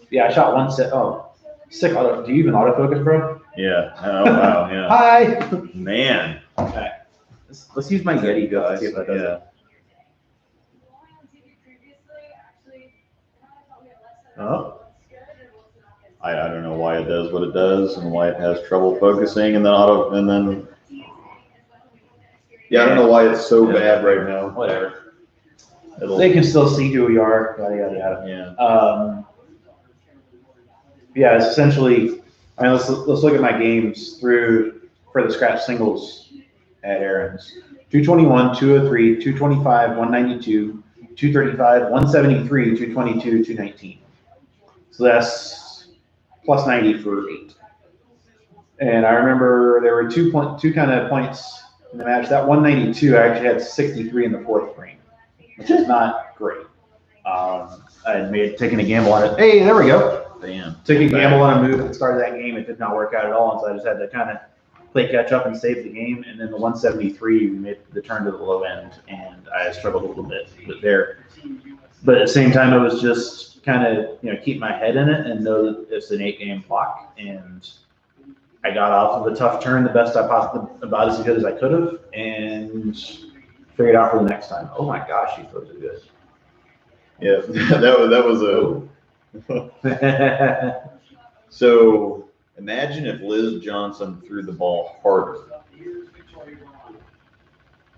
Yeah, I shot one set. Oh, sick auto. Do you even autofocus, bro? Yeah. Oh wow. Yeah. Hi. Man. Okay. Let's use my Yeti go. See if that does it. Oh. I don't know why it does what it does and why it has trouble focusing and then yeah, I don't know why it's so bad right now. Whatever. They can still see who we are. Yada yada yada. Yeah. Yeah, it's essentially. I mean, let's look at my games for the scratch singles at Aaron's. 221, 203, 225, 192, 235, 173, 222, 219. So that's plus 90 for 8. And I remember there were two kind of points in the match. That 192, I actually had 63 in the 4th frame, which is not great. I had taken a gamble on it. Hey, there we go. Damn. Took a gamble on a move at the start of that game. It did not work out at all, and so I just had to kind of play catch up and save the game. And then the 173, we made the turn to the low end, and I struggled a little bit there. But at the same time, it was just kind of keep my head in it and know that it's an 8-game block. And I got off of a tough turn the best I possibly, about as good as I could have, and figured out for the next time. Oh my gosh, she throws it good. Yeah, that was a. So imagine if Liz Johnson threw the ball harder.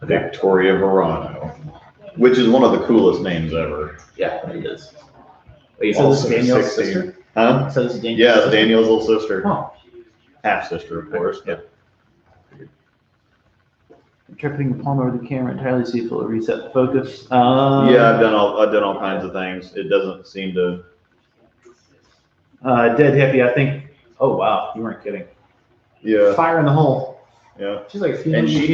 Victoria Verano, which is one of the coolest names ever. Yeah, it is. Wait, you said this is Daniel's sister? Huh? So this is Daniel's Yeah, sister? Daniel's little sister. Oh. Half sister, of course. Yeah. Tripping the palm over the camera entirely so you will reset the focus. Yeah, I've done all kinds of things. It doesn't seem to. Dead hippie, I think. Oh wow, you weren't kidding. Yeah. Fire in the hole. Yeah. She's like, And she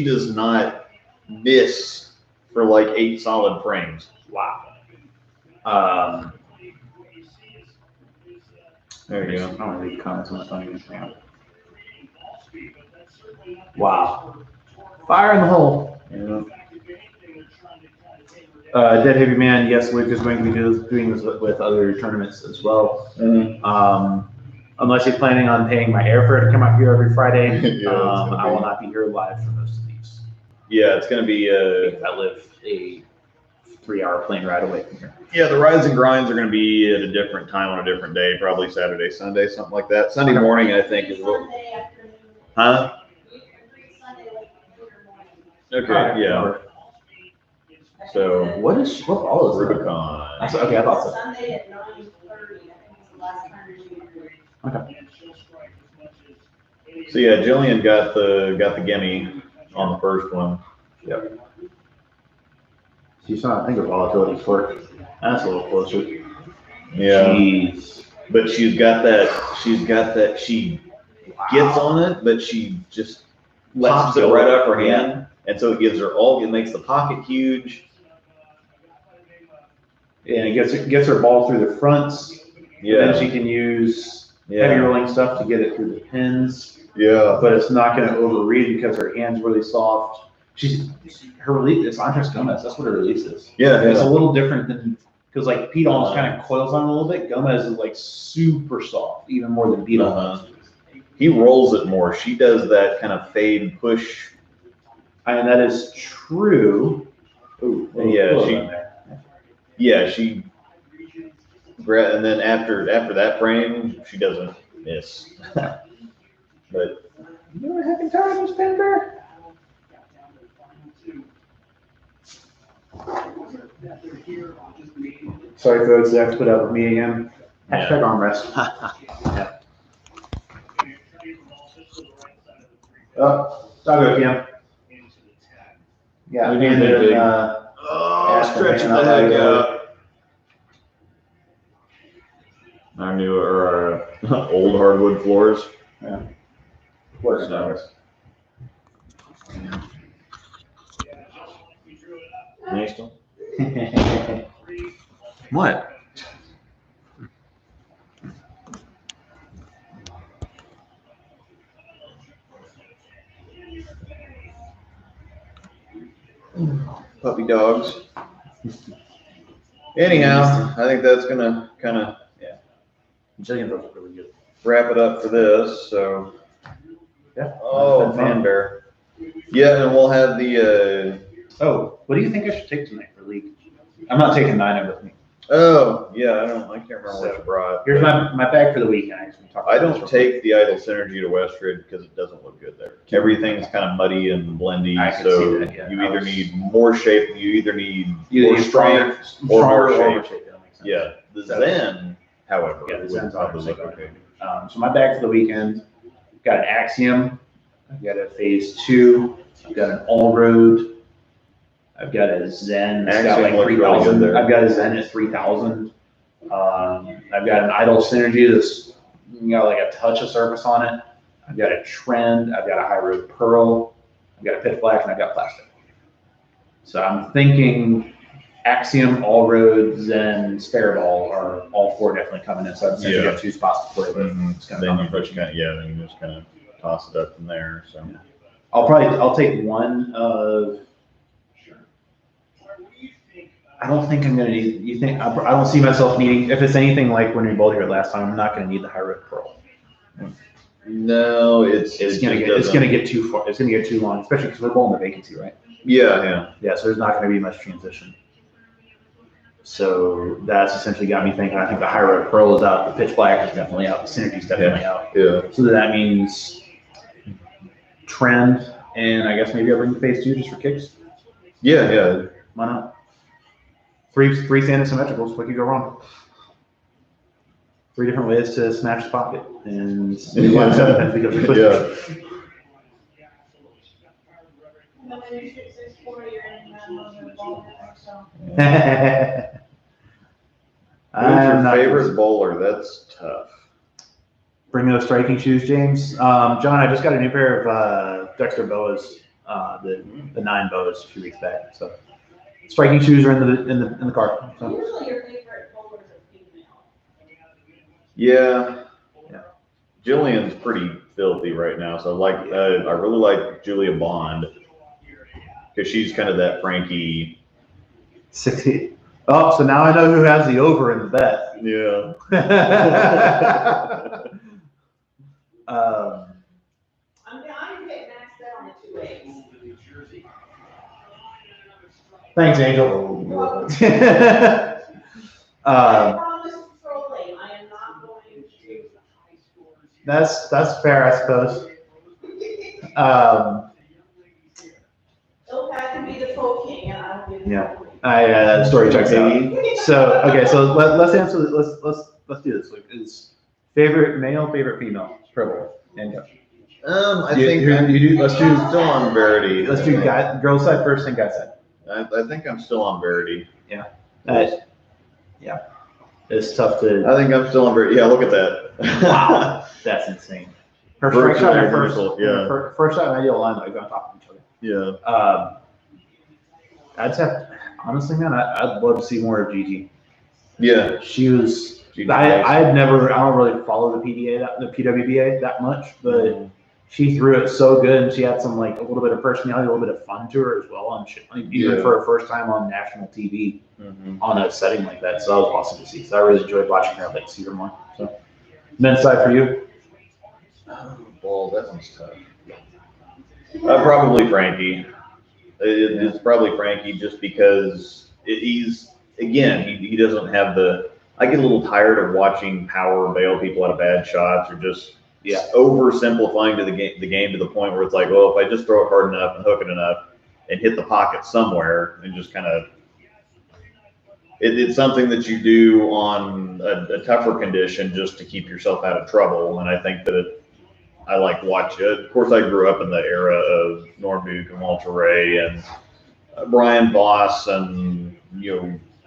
does not miss for like 8 solid frames. Wow. There you go. I don't want to read comments on the phone. Wow. Fire in the hole. Yeah. Dead Heavy Man, yes, Luke is going to be doing this with other tournaments as well. Mm-hmm. Unless you're planning on paying my airfare to come out here every Friday, Yeah, I will not be here live for most of these. Yeah, it's going to be. I live a 3-hour plane ride away from here. Yeah, the rides and grinds are going to be at a different time on a different day, probably Saturday, Sunday, something like that. Sunday morning, I think, is what. Sunday afternoon. Huh? Sunday, like, later morning. Okay, yeah. So, What ball is that? Rubicon. Okay, I thought so. Sunday at 9:30, I think is the last time you're doing it. Okay. So yeah, Jillian got the gimme on the first one. She's not, I think, her volatility for that's a little closer. Yeah, Jeez. but she's got that. She gets on it, but she just pops it right off her hand, and so it gives her all. It makes the pocket huge. And it gets her ball through the fronts. Yeah. Then she can use heavy rolling stuff to get it through the pins. Yeah. But it's not going to overread because her hand's really soft. Her release. It's Andres Gomez. That's what her release is. Yeah. It's a little different than because like Pete almost kind of coils on it a little bit. Gomez is like super soft, even more than Pete almost. He rolls it more. She does that kind of fade push. And that is true. Ooh, she and then after that frame, she doesn't miss. But you were having time, Miss Pender? Sorry, folks, they have to put up with me again. Hashtag armrest. Yeah. Oh, doggo cam. Yeah, stretching the heck out. Our new or our old hardwood floors. Yeah. Works nice. Nice one. What? Puppy dogs. Anyhow, I think that's gonna kind of Jillian looks really good. wrap it up for this. So Yeah. oh, man bear. Yeah, and we'll have the. Oh, what do you think I should take tonight for league? I'm not taking Nina with me. Oh yeah, I can't remember what you brought. Here's my bag for the weekend. I don't take the Idle Synergy to Westridge because it doesn't look good there. Everything's kind of muddy and blendy, so that, yeah. you either need more shape, you either need Either more strength or more shape. That makes sense. Yeah, the Zen, however, Yeah, the would Zen's probably obviously look okay. So my bag for the weekend, got an Axiom, I've got a Phase 2, I've got an All Road, I've got a Zen that's got like Axiom looks really 3,000. good there. I've got a Zen at 3,000. I've got an Idle Synergy that's got like a touch of surface on it. I've got a Trend, I've got a High Road Pearl, I've got a Pitch Black, and I've got plastic. So I'm thinking Axiom, All Road, Zen, Spairball are all four definitely coming in. So I've essentially got 2 spots to play with. It's kind Then of you just kind of toss it up from there. So yeah. I'll take one of. I don't think I'm gonna need. You think I don't see myself needing. If it's anything like when we bowled here last time, I'm not gonna need the High Road Pearl. no, it's gonna get too far. It's gonna get too long, especially because we're bowling the vacancy, right? Yeah. Yeah, so there's not gonna be much transition. So that's essentially got me thinking. I think the High Road Pearl is out. The Pitch Black is definitely out. The Synergy's definitely out. Yeah. So that means Trend, and I guess maybe I bring the Phase 2 just for kicks. Yeah. Why not? Three standard symmetricals. What could go wrong? 3 different ways to smash the pocket, and maybe one 7 pins because we're Yeah. And then when you shoot 640, you're in the ball, so. Who's your favorite bowler? That's tough. Bring those striking shoes, James. John, I just got a new pair of Dexter boas, the 9 boas a few weeks back. So striking shoes are in the car. So. Usually your favorite bowlers are female. Yeah. Jillian's pretty filthy right now, so I really like Julia Bond because she's kind of that Frankie. 60. Oh, so now I know who has the over in the bet. Yeah. I'm getting maxed out on the 2 8s. Thanks, Angel. I promise trolling, I am not going to. That's fair, I suppose. Bill Pat can be the troll king, and I'll be the Yeah. troll queen. That story checks out. So okay, so let's answer. Let's do this. Like, is favorite male, favorite female, Purple, and go. I You- think you do. Let's I'm do. still on Verity. Let's do girls side first, and guys side. I think I'm still on Verity. It's tough to. I think I'm still on Verity. Yeah, look at that. Wow, that's insane. Her strike Virtually shot and her identical, first, yeah. first shot and ideal line, they're on top of each other. Yeah. I'd say, honestly, man, I'd love to see more of Gigi. Yeah. She was. Gigi I Rice. don't really follow the PWBA that much, but she threw it so good, and she had some like a little bit of personality, a little bit of fun to her as well. Even Yeah. for her first time on national TV Mhm. on a setting like that, so that was awesome to see. So I really enjoyed watching her. I'd like to see her more. So, men's side for you. Well, that one's tough. Probably Frankie. It's probably Frankie just because he's, again, he doesn't have the. I get a little tired of watching power bail people out of bad shots or just oversimplifying the game to the point where it's like, well, if I just throw it hard enough and hook it enough and hit the pocket somewhere and just kind of. It's something that you do on a tougher condition just to keep yourself out of trouble, and I think that I like watch it. Of course, I grew up in the era of Norm Duke and Walter Ray and Brian Voss and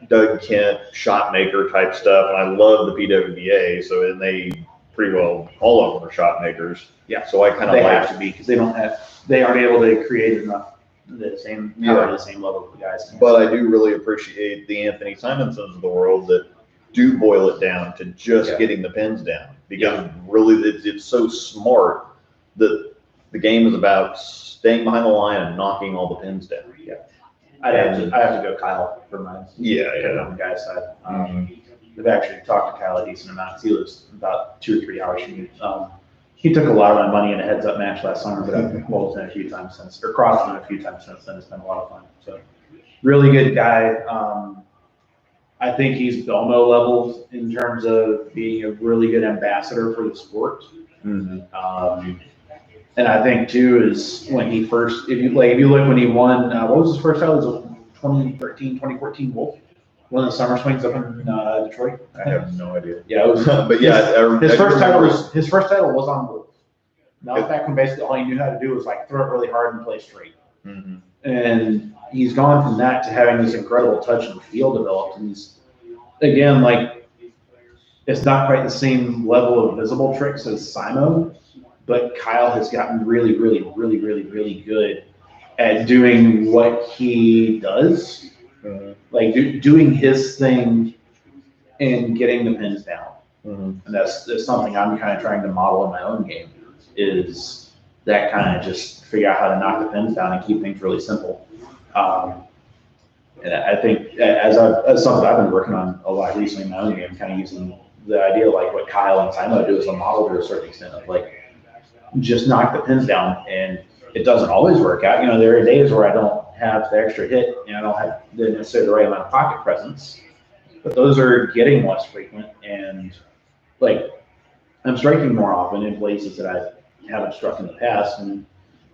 Doug Kent, shot maker type stuff. And I love the PWBA. So and they pretty well all of them are shot makers. Yeah. So I kind of They like have to be because they aren't able to create enough the same power to the same level of the guys. But I do really appreciate the Anthony Simonsons of the world that do boil it down to just getting the pins down because really it's so smart that the game is about staying behind the line and knocking all the pins down. Yeah, I have to go Kyle for mine. On the guy's side. I've actually talked to Kyle a decent amount. He lives about 2 or 3 hours from me. He took a lot of my money in a heads-up match last summer, but I've bowled him a few times since, or crossed him a few times since then. It's been a lot of fun. So, really good guy. I think he's Belmo level in terms of being a really good ambassador for the sport. And I think too is when he first, if you look when he won, what was his first title? It was 2013, 2014 Wolf. One of the summer swings up in Detroit. I have no idea. Yeah, it was. But yeah, his first title was on Wolf. That was back when basically all he knew how to do was like throw it really hard and play straight. And he's gone from that to having this incredible touch and feel developed. And he's again like it's not quite the same level of visible tricks as Simo, but Kyle has gotten really, really, really, really, really good at doing what he does, like doing his thing and getting the pins down. And that's something I'm kind of trying to model in my own game is that kind of just figure out how to knock the pins down and keep things really simple. And I think as something I've been working on a lot recently in my own game, kind of using the idea like what Kyle and Simo do as a model to a certain extent of like, just knock the pins down, and it doesn't always work out. There are days where I don't have the extra hit, and I don't have necessarily the right amount of pocket presence, but those are getting less frequent, and like I'm striking more often in places that I haven't struck in the past, and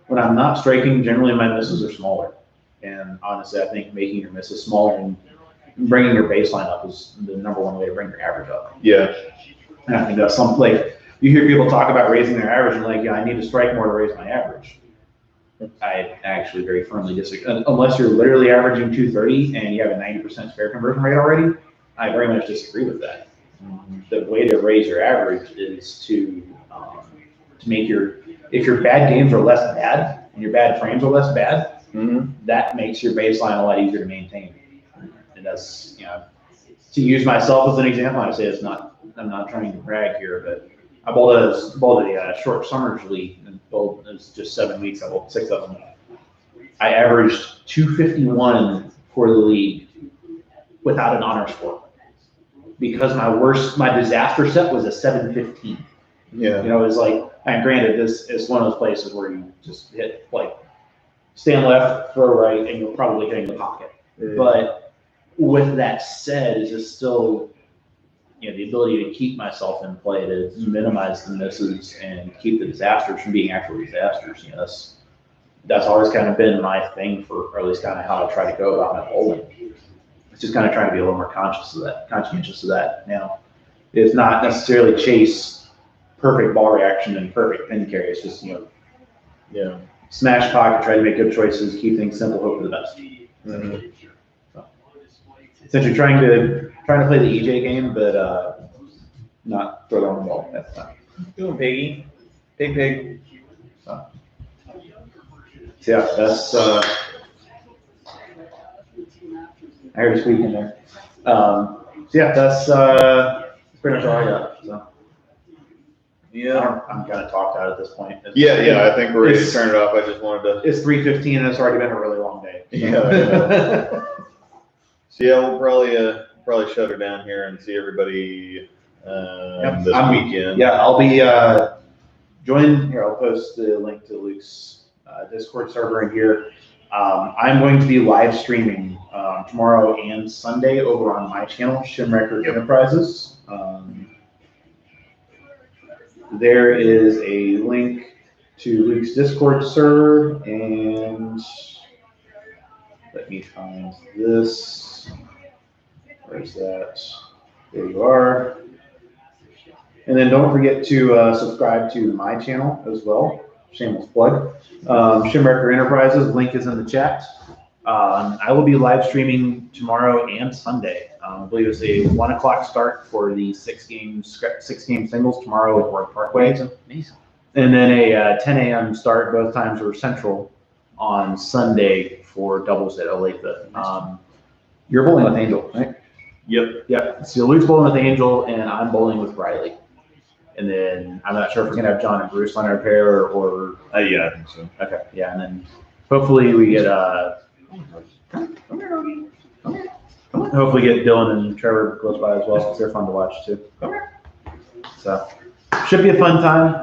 when I'm not striking, generally my misses are smaller, and honestly, I think making your misses smaller and bringing your baseline up is the number one way to bring your average up. Yeah. And I think that's you hear people talk about raising their average and like, I need to strike more to raise my average. I actually very firmly disagree. Unless you're literally averaging 230 and you have a 90% spare conversion rate already, I very much disagree with that. The way to raise your average is to make if your bad games are less bad and your bad frames are less bad, that makes your baseline a lot easier to maintain. And that's, to use myself as an example, I say I'm not trying to brag here, but I bowled a short Summers League, and it was just 7 weeks. I bowled 6 of them. I averaged 251 for the league without an honor score because my disaster set was a 715. Yeah. It was like, and granted, this is one of those places where you just hit like stand left, throw right, and you're probably hitting the pocket. But with that said, is it still the ability to keep myself in play to minimize the misses and keep the disasters from being actual disasters. That's always kind of been my thing or at least kind of how I try to go about my bowling. It's just kind of trying to be a little more conscientious of that. Now, it's not necessarily chase perfect ball reaction and perfect pin carry. It's just, Yeah. smash pocket, try to make good choices, keep things simple, hope for the best. Mhm. Essentially trying to play the EJ game, but not throw the wrong ball at the time. Doing piggy. Pig. So yeah, that's I heard you squeaking there. So yeah, that's pretty much all I got. So Yeah. I'm kind of talked out at this point. Yeah. I think we're ready to It's- turn it off. I just wanted to. It's 3:15 and it's already been a really long day. Yeah. So yeah, we'll probably shut her down here and see everybody Yep, this I'm- weekend. Yeah, I'll be join here. I'll post the link to Luke's Discord server in here. I'm going to be live streaming tomorrow and Sunday over on my channel, Shimwrecker Enterprises. There is a link to Luke's Discord server, and let me find this. Where's that? There you are. And then don't forget to subscribe to my channel as well. Shameless plug. Shimwrecker Enterprises, link is in the chat. I will be live streaming tomorrow and Sunday. I believe it's a 1 o'clock start for the six game singles tomorrow at Ward Parkway. Amazing. And then a 10 a.m. start, both times are central, on Sunday for doubles at Olathe. You're bowling with Angel, right? Yep. Yeah. So Luke's bowling with Angel, and I'm bowling with Riley. And then I'm not sure if we're gonna have John and Bruce on our pair or Yeah, I think so. okay, yeah, and then hopefully we get hopefully get Dylan and Trevor close by as well because they're fun to watch too. So should be a fun time.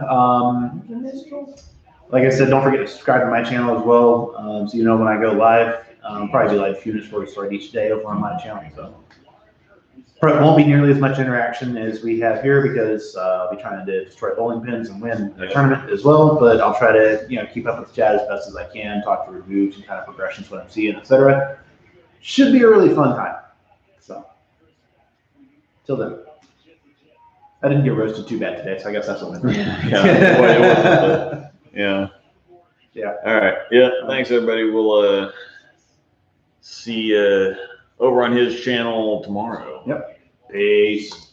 Like I said, don't forget to subscribe to my channel as well, so you know when I go live. Probably do like a few minutes for start each day over on my channel. So probably won't be nearly as much interaction as we have here because I'll be trying to destroy bowling pins and win the tournament as well. But I'll try to keep up with the chat as best as I can, talk through moves and kind of progressions, what I'm seeing, etc. Should be a really fun time. So till then, I didn't get roasted too bad today, so I guess that's a win. Yeah. Yeah. All right. Yeah. Thanks, everybody. We'll see you over on his channel tomorrow. Yep. Peace.